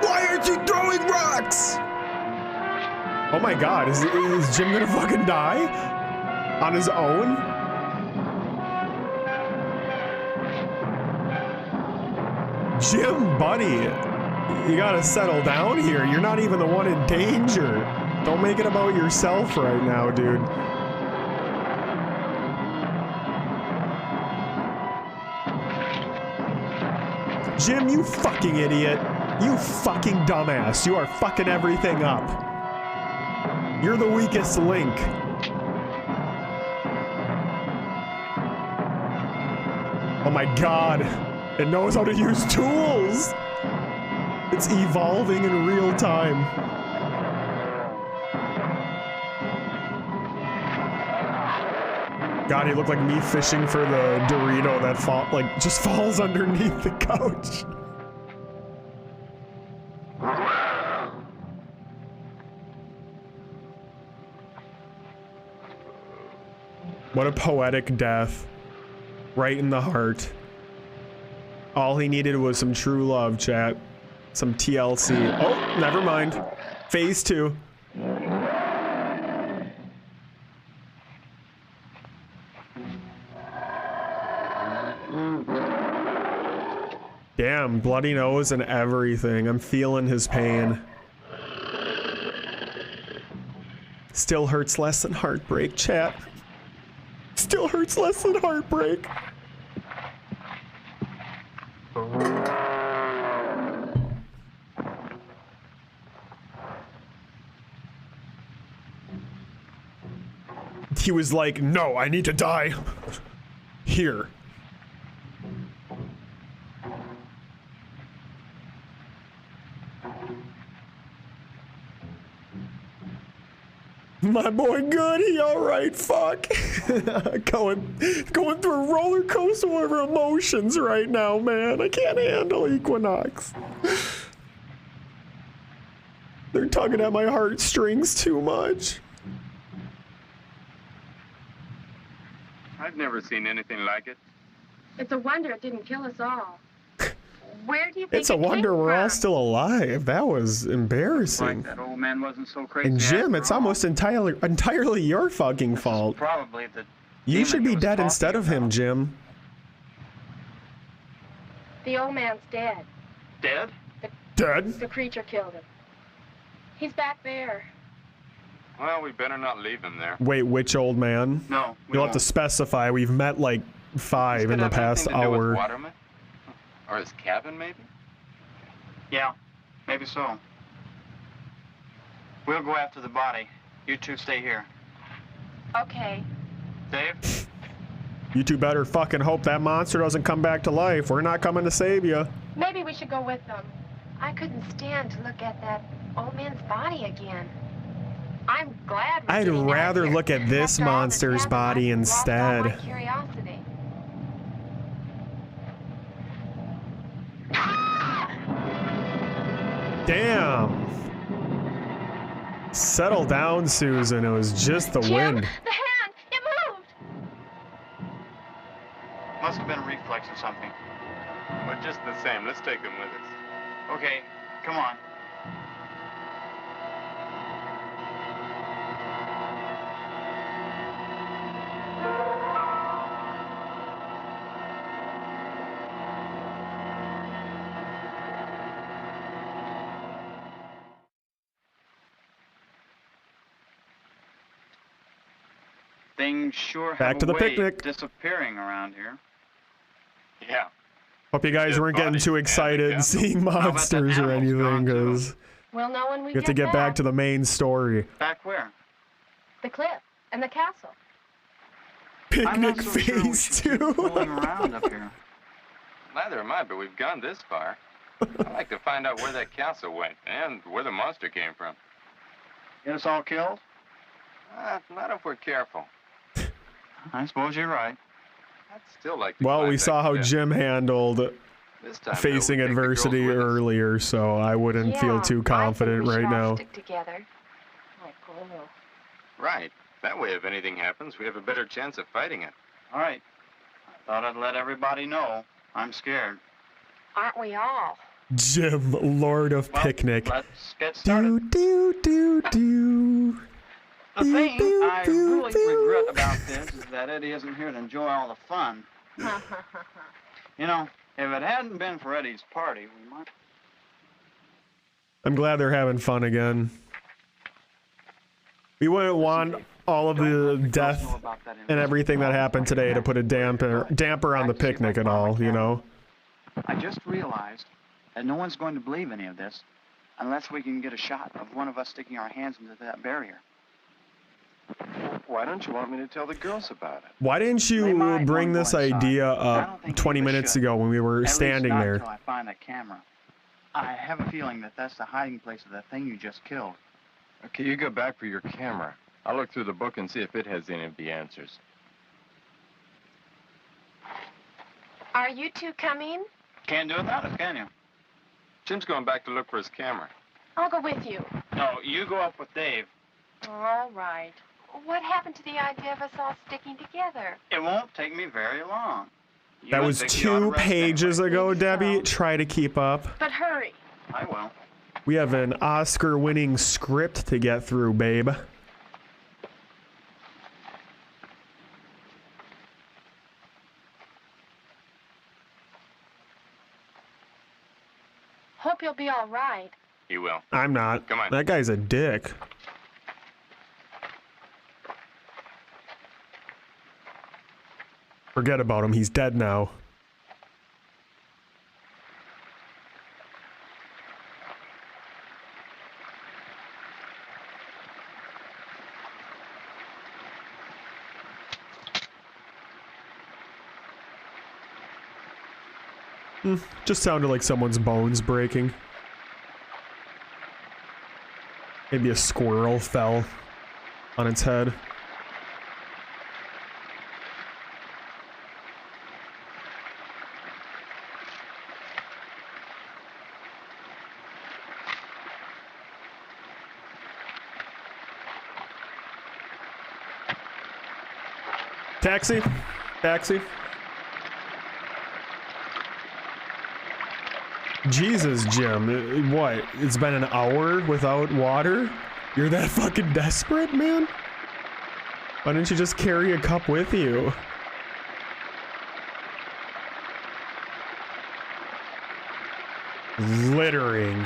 Why aren't you throwing rocks? Oh my god, is Jim gonna fucking die? On his own? Jim, buddy, you gotta settle down here. You're not even the one in danger. Don't make it about yourself right now, dude. Jim, you fucking idiot. You fucking dumbass. You are fucking everything up. You're the weakest link. Oh my god. It knows how to use tools. It's evolving in real time. God, he looked like me fishing for the Dorito that just falls underneath the couch. What a poetic death. Right in the heart. All he needed was some true love, chat. Some TLC. Oh, never mind. Phase 2. Damn, bloody nose and everything. I'm feeling his pain. Still hurts less than heartbreak, chat. Still hurts less than heartbreak. He was like, no, I need to die. Here. My boy good, he alright, fuck. going through a roller coaster of emotions right now, man. I can't handle Equinox. They're tugging at my heartstrings too much. I've never seen anything like it. It's a wonder it didn't kill us all. Where do you think It's a wonder we're all still alive. That was embarrassing. That old man wasn't so crazy. And Jim, it's almost entirely your fucking fault. Probably the. You should be dead instead of him, Jim. The old man's dead. Dead? Dead? The creature killed him. He's back there. Well, we better not leave him there. Wait, which old man? No. You'll have to specify. We've met like 5 in the past hour. Waterman? Or his cabin, maybe? Yeah, maybe so. We'll go after the body. You two stay here. Okay. Dave? You two better fucking hope that monster doesn't come back to life. We're not coming to save you. Maybe we should go with them. I couldn't stand to look at that old man's body again. I'm glad we're I'd getting out of rather here. look at this After all monster's happened, body I've lost all my instead. curiosity. Damn. Settle down, Susan. It was just the Jim, wind. the hand! It moved! Must have been a reflex or something. But just the same, let's take him with us. Okay, come on. Things sure Back have to a the way picnic. disappearing around here. Yeah. Hope you guys weren't getting too excited seeing monsters or anything, because We'll know when we we have to get back to the main story. Back where? the cliff and the castle. I'm not Picnic so sure we phase should keep 2. fooling around up here. Neither am I, but we've gone this far. I'd like to find out where that castle went and where the monster came from. Get us all killed? Not if we're careful. I suppose you're right. I'd still like to Well, climb we that saw how cliff. Jim handled This time, though, facing we'll take the girls adversity with us. earlier, so I wouldn't feel too confident right now. Stick together. Like glue. Right. That way, if anything happens, we have a better chance of fighting it. All right. I thought I'd let everybody know. I'm scared. Aren't we all? Jim, Lord of Picnic. Let's get started. Do. The thing I really regret about this is that Eddie isn't here to enjoy all the fun. You know, if it hadn't been for Eddie's party, we might... I'm glad they're having fun again. We wouldn't want all of the death and everything that happened today to put a damper on the picnic at all, you know? I just realized And no one's going to believe any of this unless we can get a shot of one of us sticking our hands into that barrier. Why don't you want me to tell the girls about it? Why didn't you bring this idea up 20 minutes ago when we were standing there? Until I find that camera. I have a feeling that that's the hiding place of that thing you just killed. Okay, you go back for your camera. I'll look through the book and see if it has any of the answers. Are you two coming? Can't do without us, can you? Jim's going back to look for his camera. I'll go with you. No, you go up with Dave. All right. What happened to the idea of us all sticking together? It won't take me very long. That was 2 pages ago, Debbie. Try to keep up. But hurry. I will. We have an Oscar-winning script to get through, babe. Hope you'll be all right. He will. I'm not. Come on. That guy's a dick. Forget about him. He's dead now. Just sounded like someone's bones breaking. Maybe a squirrel fell on its head. Taxi? Taxi? Jesus, Jim. What? It's been an hour without water? You're that fucking desperate, man? Why didn't you just carry a cup with you? Littering.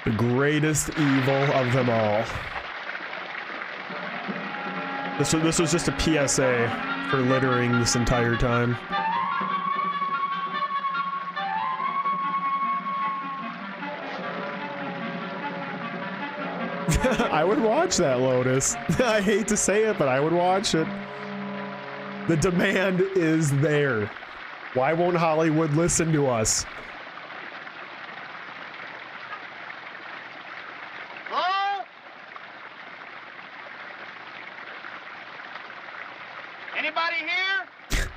The greatest evil of them all. This was just a PSA for littering this entire time. I would watch that, Lotus. I hate to say it, but I would watch it. The demand is there. Why won't Hollywood listen to us? Hello? Anybody here?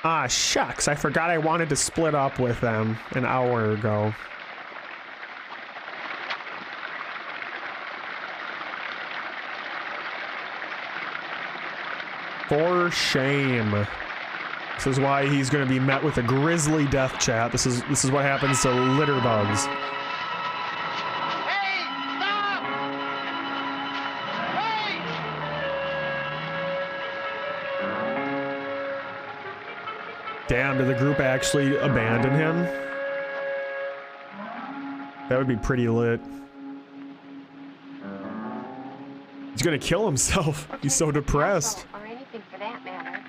Ah, shucks. I forgot I wanted to split up with them an hour ago. For shame. This is why he's going to be met with a grisly death chat. This is what happens to litter bugs. Hey, stop! Hey! Damn, did the group actually abandon him? That would be pretty lit. He's gonna kill himself. He's so depressed. Or anything for that matter.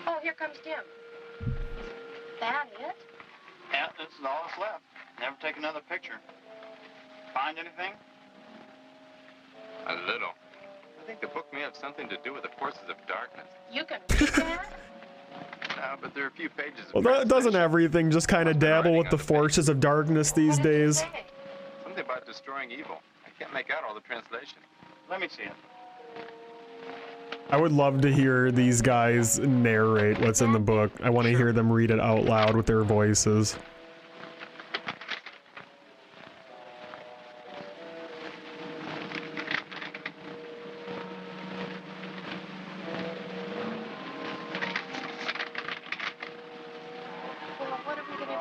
Oh, here comes Jim. Is that it? Yeah, this is all that's left. Never take another picture. Find anything? A little. I think the book may have something to do with the forces of darkness. You can read that? No, but there are a few pages of Well, doesn't everything just kind of dabble with the forces of darkness these days? Something about destroying evil. I can't make out all the translation. Let me see it. I would love to hear these guys narrate what's in the book. I want to hear them read it out loud with their voices.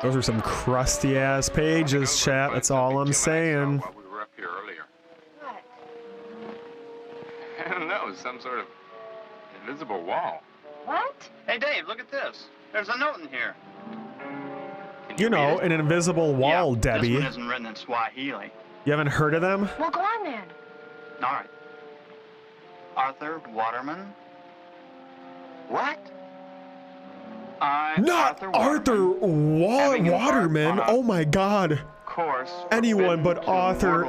Those are some crusty ass pages, chat. That's all I'm saying. While we were up here earlier. I don't know, some sort of invisible wall. What? Hey, Dave, look at this. There's a note in here. You know, an invisible wall, yeah, Debbie. This one isn't written in Swahili. You haven't heard of them? Well, go on then. All right. Arthur Waterman. What? Not Arthur Waterman. Oh my God. Course. Anyone but Arthur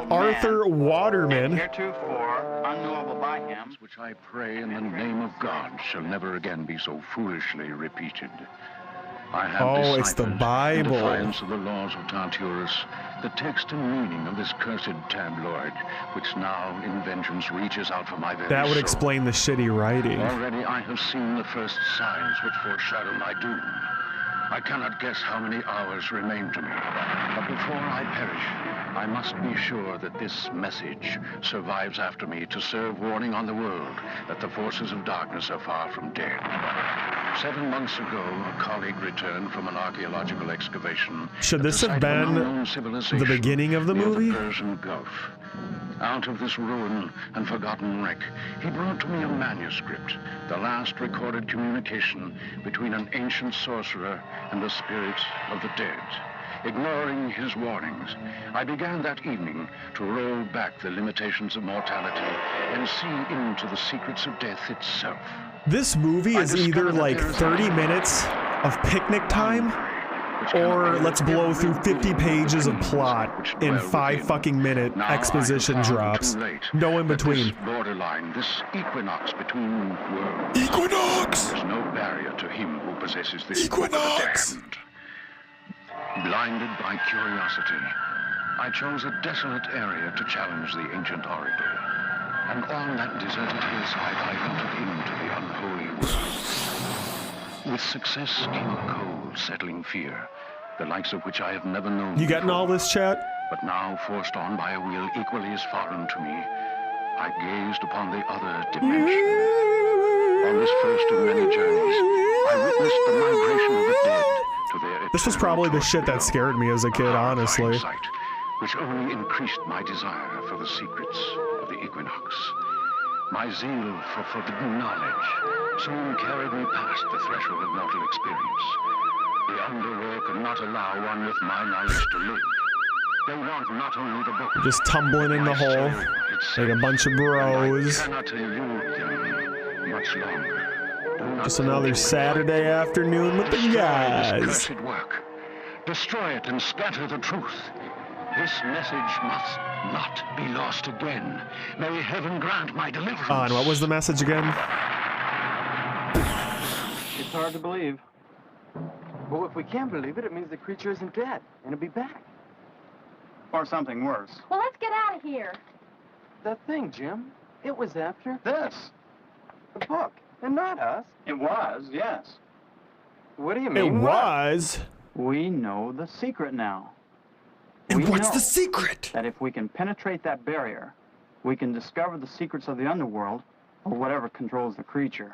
Waterman. Heretofore unknowable by him. Which I pray in the name of God shall never again be so foolishly repeated. I have it's the deciphered, Bible. in defiance of the laws of Tartarus, the text and meaning of this cursed tabloid, which now in vengeance reaches out for my very That would soul. explain the shitty writing. Already I have seen the first signs which foreshadow my doom. I cannot guess how many hours remain to me, but before I perish, I must be sure that this message survives after me to serve warning on the world that the forces of darkness are far from dead. 7 months ago, a colleague returned from an archaeological excavation. Should this have been the beginning of the movie? The Persian Gulf. Out of this ruin and forgotten wreck, he brought to me a manuscript, the last recorded communication between an ancient sorcerer and the spirits of the dead. Ignoring his warnings, I began that evening to roll back the limitations of mortality and see into the secrets of death itself. This movie is either like 30 minutes of picnic time, or let's blow through 50 pages of plot in 5 fucking minute exposition drops. No in between. This borderline, this equinox between worlds. Equinox! There's no barrier to him who possesses this Equinox! book of the damned. Blinded by curiosity, I chose a desolate area to challenge the ancient oracle. And on that deserted hillside, I entered into the unholy world. With success came a cold, settling fear, the likes of which I have never known. You getting all this, chat? But now, forced on by a will equally as foreign to me, I gazed upon the other dimension. On this first of many journeys, I witnessed the migration of the dead to their. This was probably the shit that scared me as a kid, honestly. Sight, which only increased my desire for the secrets of the equinox. My zeal for forbidden knowledge soon carried me past the threshold of mortal experience. The underworld could not allow one with my knowledge to live. They want not only the book, Just tumbling in the hole like a bunch of bros. I cannot elude them much longer. Just another Saturday afternoon with the guys. This cursed work. Destroy it and scatter the truth. This message must not be lost again. May heaven grant my deliverance. And what was the message again? It's hard to believe. But if we can't believe it, it means the creature isn't dead, and it'll be back. Or something worse. Well, let's get out of here. That thing, Jim, it was after This. the book, and not us. It was, yes. What do you It mean? what? was. We know the secret now. And We what's know the secret? that if we can penetrate that barrier, we can discover the secrets of the underworld, or whatever controls the creature.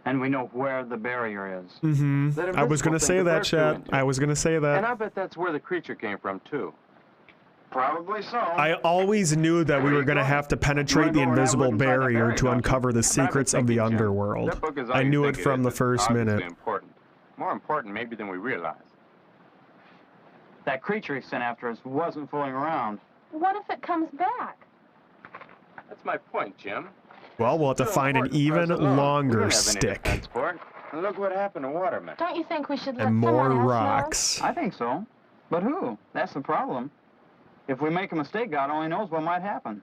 And we know where the barrier is. Mm-hmm. That I was gonna invisible say thing that, that they're chat. doing. I was gonna say And that. I bet that's where the creature came from, too. Probably so. I always knew that we were gonna have to penetrate the invisible barrier to uncover the secrets of the underworld. That book is all I you knew it think from is. the It's first obviously minute. important. More important maybe than we realize. That creature he sent after us wasn't fooling around. What if it comes back? That's my point, Jim. Well, we'll have to find an even longer stick. And look what happened to Waterman. Don't you think we should let And more someone else rocks. I think so. But who? That's the problem. If we make a mistake, God only knows what might happen.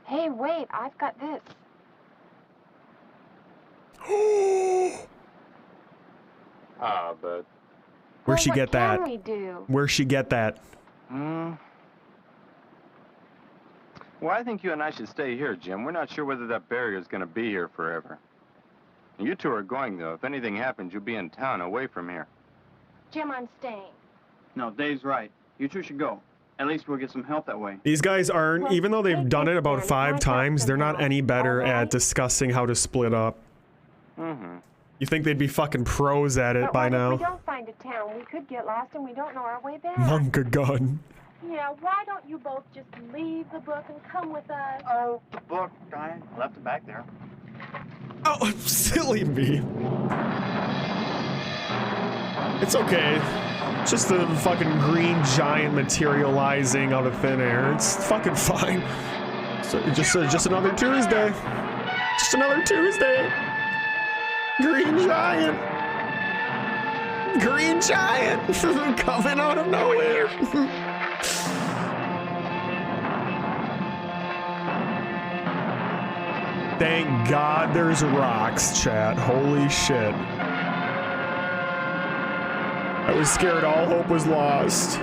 Know? Hey, wait, I've got this. But... Where'd she get that? What can we do? Where'd she get that? Well, I think you and I should stay here, Jim. We're not sure whether that barrier is going to be here forever. You two are going, though. If anything happens, you'll be in town, away from here. Jim, I'm staying. No, Dave's right. You two should go. At least we'll get some help that way. These guys aren't, even though they've done it about 5 times, they're not any better at discussing how to split up. Mm-hmm. You think they'd be fucking pros at it But by what now? if we don't find a town? We could get lost and we don't know our way back. Monka gun. Yeah, why don't you both just leave the book and come with us? Oh, the book. I left it back there. Oh, silly me. It's okay. It's just the fucking green giant materializing out of thin air. It's fucking fine. So just another Tuesday. Just another Tuesday. Green giant. Green giant coming out of nowhere. Thank God there's rocks, chat. Holy shit. I was scared all hope was lost.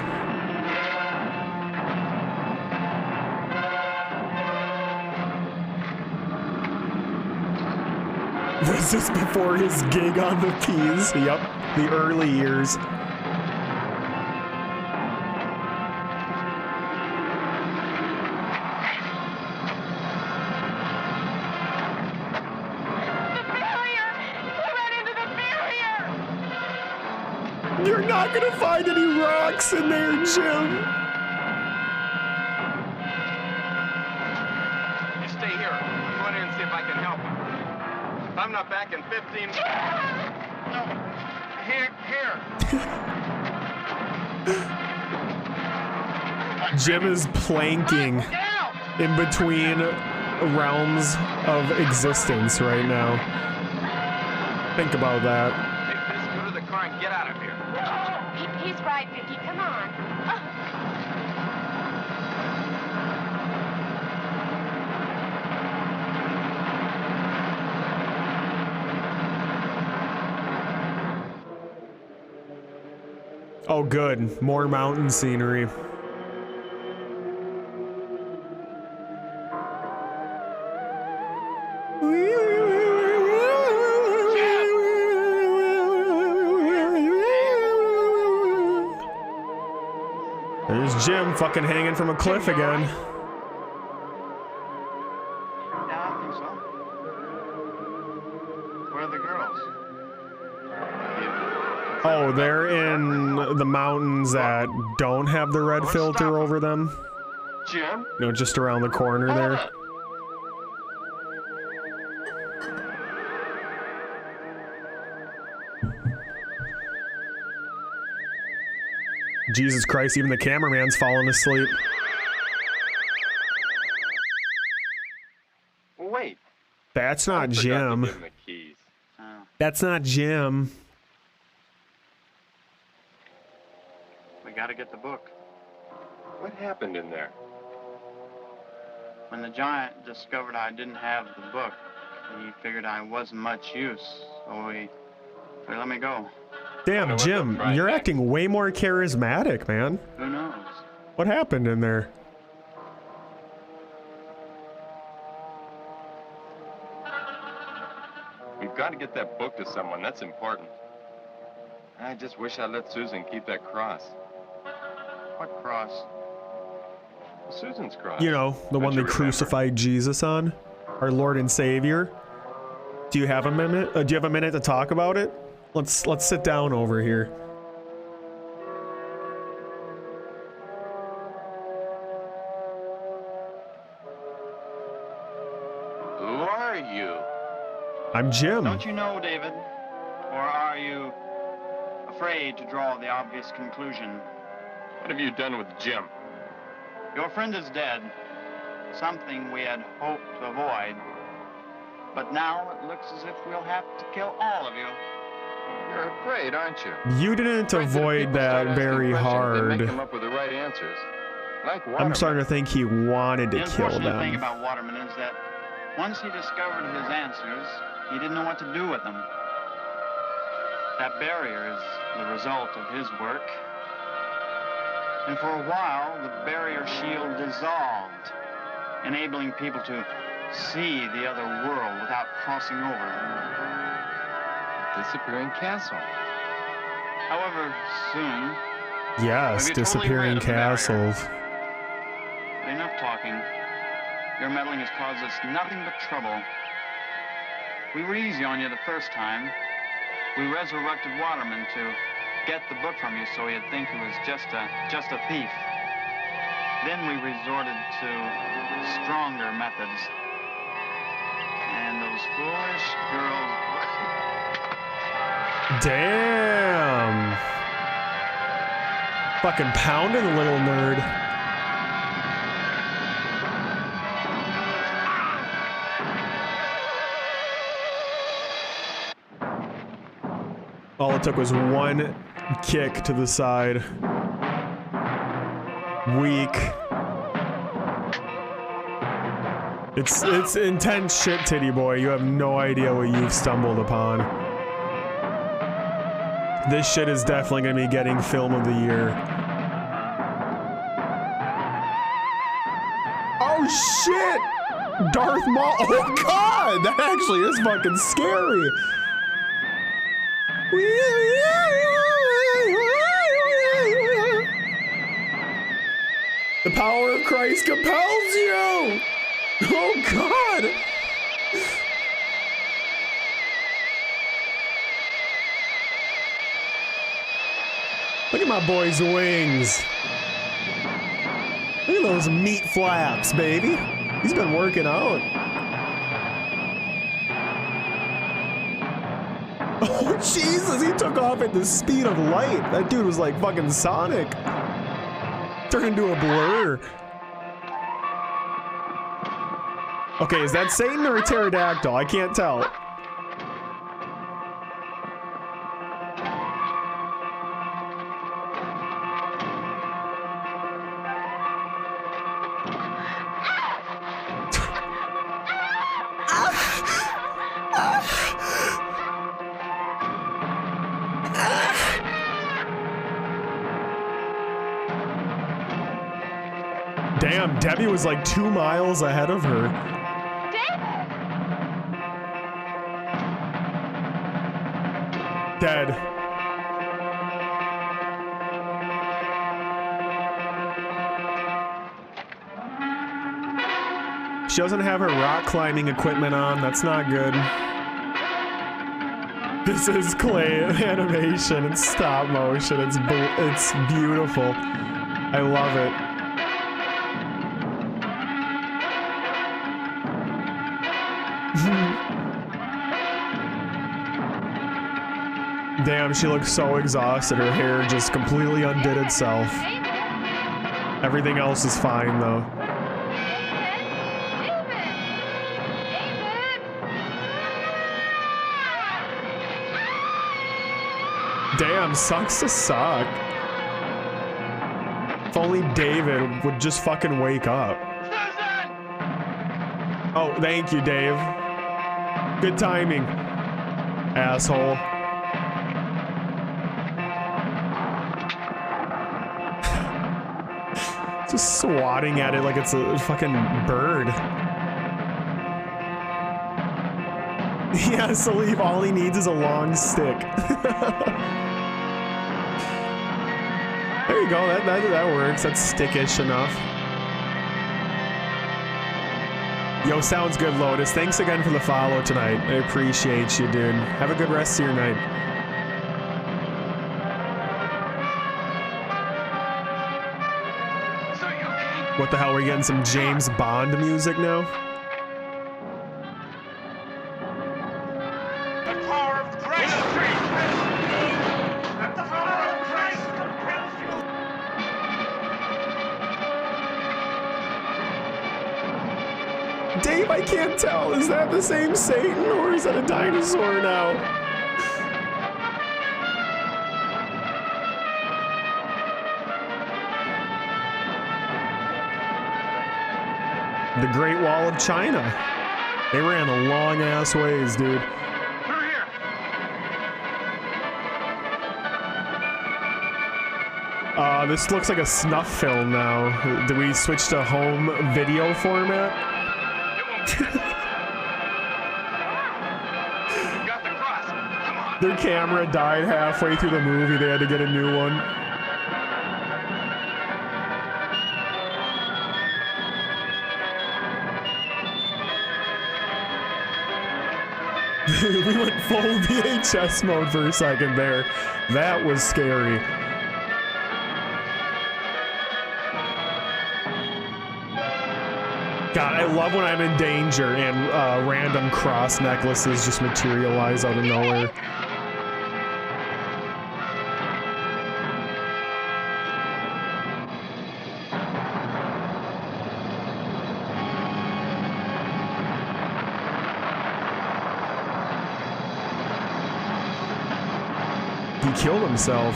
Was this before his gig on the Keys? Yep, the early years. You're not gonna find any rocks in there, Jim. You stay here. I'm going in and see if I can help you. If I'm not back in 15 minutes. No. Here. Jim is planking in between realms of existence right now. Think about that. Take this, go to the car, and get out of here. He's right, Vicky. Come on. Oh, good. More mountain scenery. There's Jim fucking hanging from a cliff again. Yeah, I think so. Where are the girls? Oh, they're in the mountains that don't have the red filter over them. Jim? No, just around the corner there. Jesus Christ, even the cameraman's falling asleep. Wait. That's not Jim. Give him the keys. That's not Jim. We gotta get the book. What happened in there? When the giant discovered I didn't have the book, he figured I wasn't much use, so he let me go. Damn, Jim, you're acting way more charismatic, man. Who knows? What happened in there? We've got to get that book to someone. That's important. I just wish I'd let Susan keep that cross. What cross? Susan's cross. You know, the one they crucified Jesus on, our Lord and Savior. Do you have a minute? Do you have a minute to talk about it? Let's sit down over here. Who are you? I'm Jim. Don't you know, David? Or are you afraid to draw the obvious conclusion? What have you done with Jim? Your friend is dead. Something we had hoped to avoid. But now it looks as if we'll have to kill all of you. You're afraid, aren't you? You didn't avoid that very hard. They come up with the right answers. Like I'm starting to think he wanted to kill The unfortunate thing them. about Waterman is that once he discovered his answers, he didn't know what to do with them. That barrier is the result of his work. And for a while, the barrier shield dissolved, enabling people to see the other world without crossing over. Disappearing castle. However, soon... Yes, Maybe totally disappearing rid of the barrier. castles. But enough talking. Your meddling has caused us nothing but trouble. We were easy on you the first time. We resurrected Waterman to get the book from you so he'd think he was just a thief. Then we resorted to stronger methods. And those foolish girls... Damn. Fucking pounding the little nerd. All it took was one kick to the side. Weak. It's intense shit, titty boy. You have no idea what you've stumbled upon. This shit is definitely gonna be getting film of the year. Oh shit! Darth Maul. Oh god! That actually is fucking scary. The power of Christ compels you! Oh god! Look at my boy's wings. Look at those meat flaps, baby. He's been working out. Oh, Jesus, he took off at the speed of light. That dude was like fucking Sonic. Turned into a blur. Okay, is that Satan or a pterodactyl? I can't tell. Damn, Debbie was like 2 miles ahead of her. Dead. She doesn't have her rock climbing equipment on. That's not good. This is clay animation. It's stop motion. It's beautiful. I love it. Damn, she looks so exhausted. Her hair just completely undid itself. Everything else is fine, though. Damn, sucks to suck. If only David would just fucking wake up. Oh, thank you, Dave. Good timing, asshole. Just swatting at it like it's a fucking bird. Yeah, Salif, all he needs is a long stick. There you go, that works. That's stickish enough. Yo, sounds good, Lotus. Thanks again for the follow tonight. I appreciate you, dude. Have a good rest of your night. What the hell, we're getting some James Bond music now? The power of Christ! The power of Christ compels you! Dave, I can't tell. Is that the same Satan or is that a dinosaur now? The Great Wall of China. They ran a long ass ways, dude. This looks like a snuff film now. Did we switch to home video format? Their camera died halfway through the movie. They had to get a new one. We went full VHS mode for a second there. That was scary. God, I love when I'm in danger and random cross necklaces just materialize out of nowhere. He killed himself.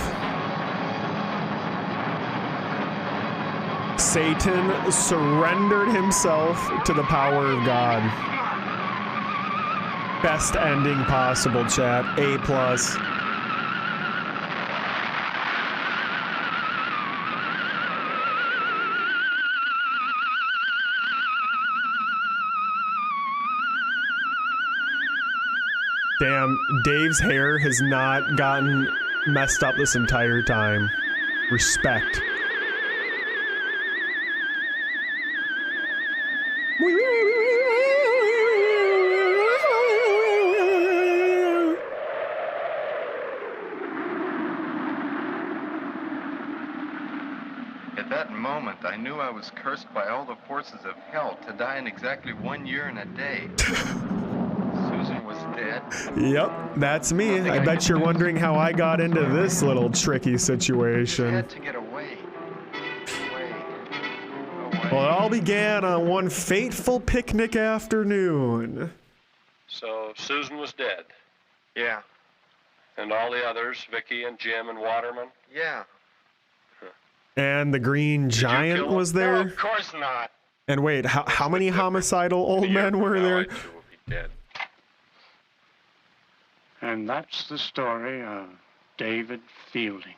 Satan surrendered himself to the power of God. Best ending possible, chat. A+. Damn, Dave's hair has not gotten messed up this entire time. Respect. At that moment, I knew I was cursed by all the forces of hell to die in exactly 1 year and a day. Susan was dead. Yep, that's me. I bet you're wondering how I got into this little tricky situation. I had to get away. Well, it all began on one fateful picnic afternoon. So Susan was dead. Yeah. And all the others, Vicky and Jim and Waterman? Yeah. And the Green Giant was there? No, of course not. And wait, how many homicidal old men were there? Dead. And that's the story of David Fielding.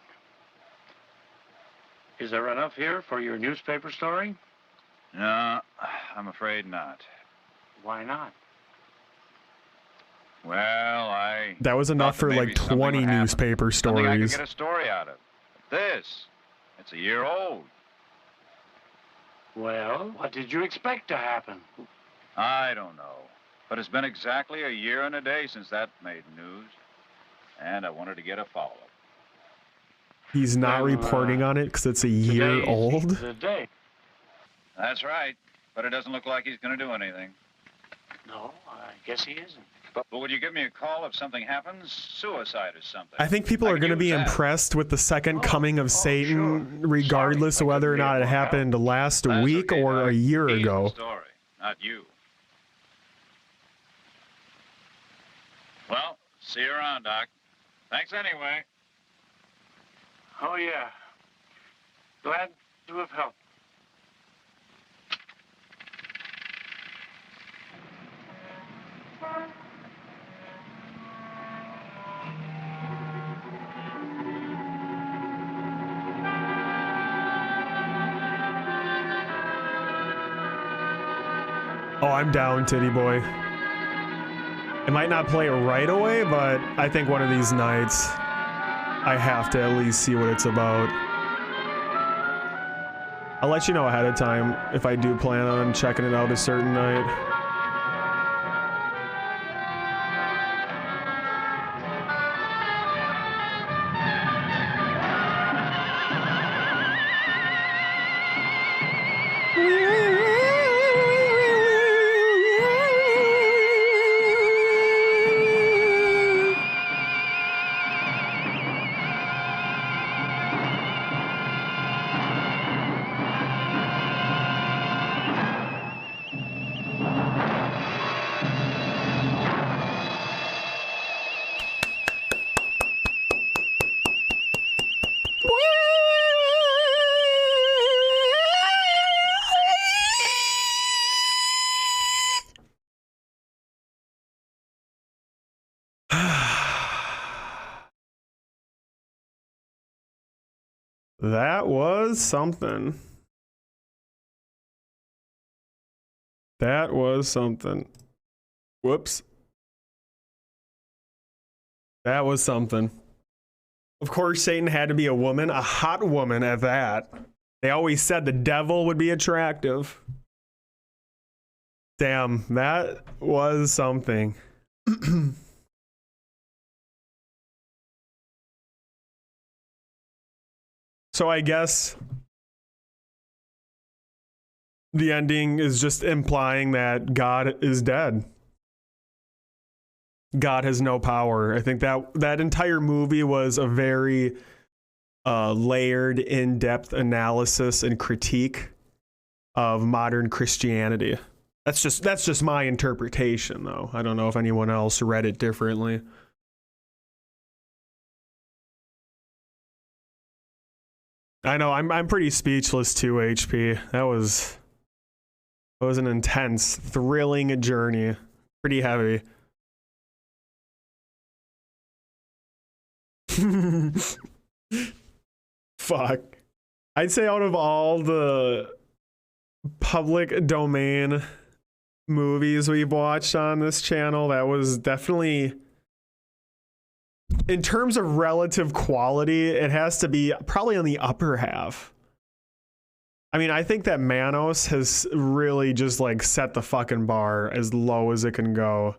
Is there enough here for your newspaper story? No, I'm afraid not. Why not? Well, That was enough for like 20 newspaper something I could stories. get a story out of. This, it's a year old. Well, what did you expect to happen? I don't know. But it's been exactly a year and a day since that made news. And I wanted to get a follow-up. He's not reporting on it because it's a year old? The day. That's right. But it doesn't look like he's going to do anything. No, I guess he isn't. But would you give me a call if something happens? Suicide or something. I think people are going to be impressed with the second coming of Satan, regardless of whether or not it happened last week or a year ago. Story, not you. Well, see you around, Doc. Thanks anyway. Oh, yeah. Glad to have helped. Oh, I'm down, Titty Boy. It might not play right away, but I think one of these nights I have to at least see what it's about. I'll let you know ahead of time if I do plan on checking it out a certain night. That was something. That was something. Whoops. That was something. Of course, Satan had to be a woman, a hot woman at that. They always said the devil would be attractive. Damn, that was something. So I guess the ending is just implying that God is dead. God has no power. I think that entire movie was a very layered, in-depth analysis and critique of modern Christianity. That's just my interpretation, though. I don't know if anyone else read it differently. I know, I'm pretty speechless too, HP. That was an intense, thrilling journey. Pretty heavy. Fuck. I'd say out of all the public domain movies we've watched on this channel, that was definitely, in terms of relative quality, it has to be probably on the upper half. I mean, I think that Manos has really just like set the fucking bar as low as it can go.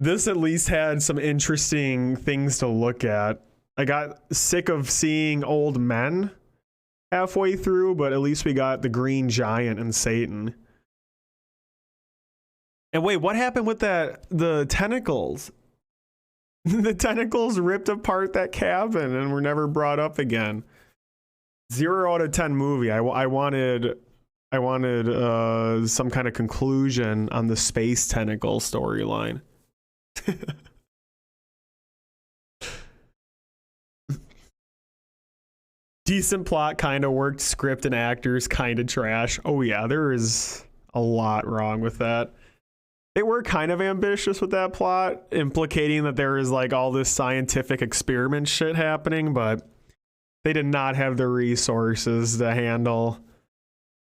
This at least had some interesting things to look at. I got sick of seeing old men halfway through, but at least we got the Green Giant and Satan. And wait, what happened with the tentacles? The tentacles ripped apart that cabin and were never brought up again. 0 out of 10 movie. I wanted some kind of conclusion on the space tentacle storyline. Decent plot, kind of worked. Script and actors, kind of trash. Oh yeah, there is a lot wrong with that. They were kind of ambitious with that plot, implicating that there is like all this scientific experiment shit happening, but they did not have the resources to handle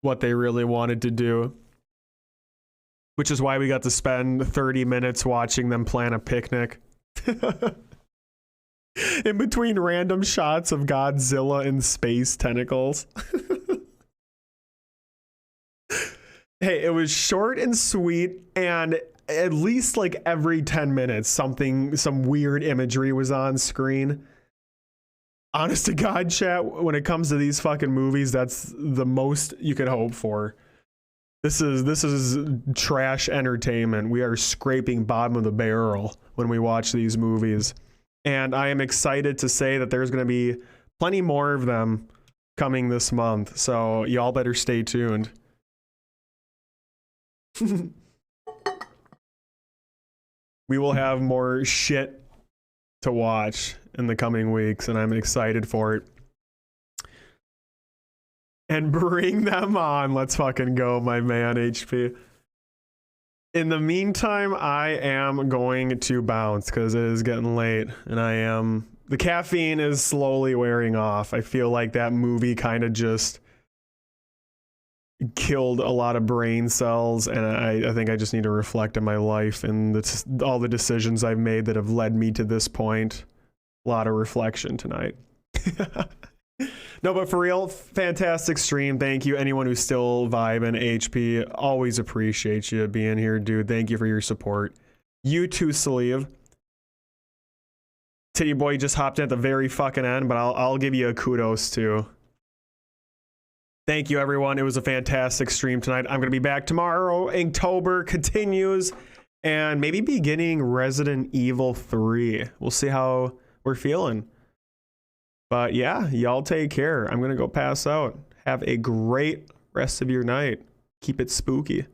what they really wanted to do. Which is why we got to spend 30 minutes watching them plan a picnic. In between random shots of Godzilla and space tentacles. Hey, it was short and sweet, and at least like every 10 minutes, some weird imagery was on screen. Honest to God, chat, when it comes to these fucking movies, that's the most you could hope for. This is trash entertainment. We are scraping bottom of the barrel when we watch these movies. And I am excited to say that there's going to be plenty more of them coming this month. So y'all better stay tuned. We will have more shit to watch in the coming weeks, and I'm excited for it. And bring them on. Let's fucking go, my man, HP. In the meantime, I am going to bounce because it is getting late, and the caffeine is slowly wearing off. I feel like that movie kind of just killed a lot of brain cells, and I think I just need to reflect on my life and all the decisions I've made that have led me to this point. A lot of reflection tonight. No, but for real, fantastic stream. Thank you, anyone who's still vibing. HP, always appreciate you being here, dude. Thank you for your support. You too, Sleeve. Titty Boy just hopped in at the very fucking end, but I'll give you a kudos too. Thank you, everyone. It was a fantastic stream tonight. I'm going to be back tomorrow. Inktober continues, and maybe beginning Resident Evil 3. We'll see how we're feeling. But yeah, y'all take care. I'm going to go pass out. Have a great rest of your night. Keep it spooky.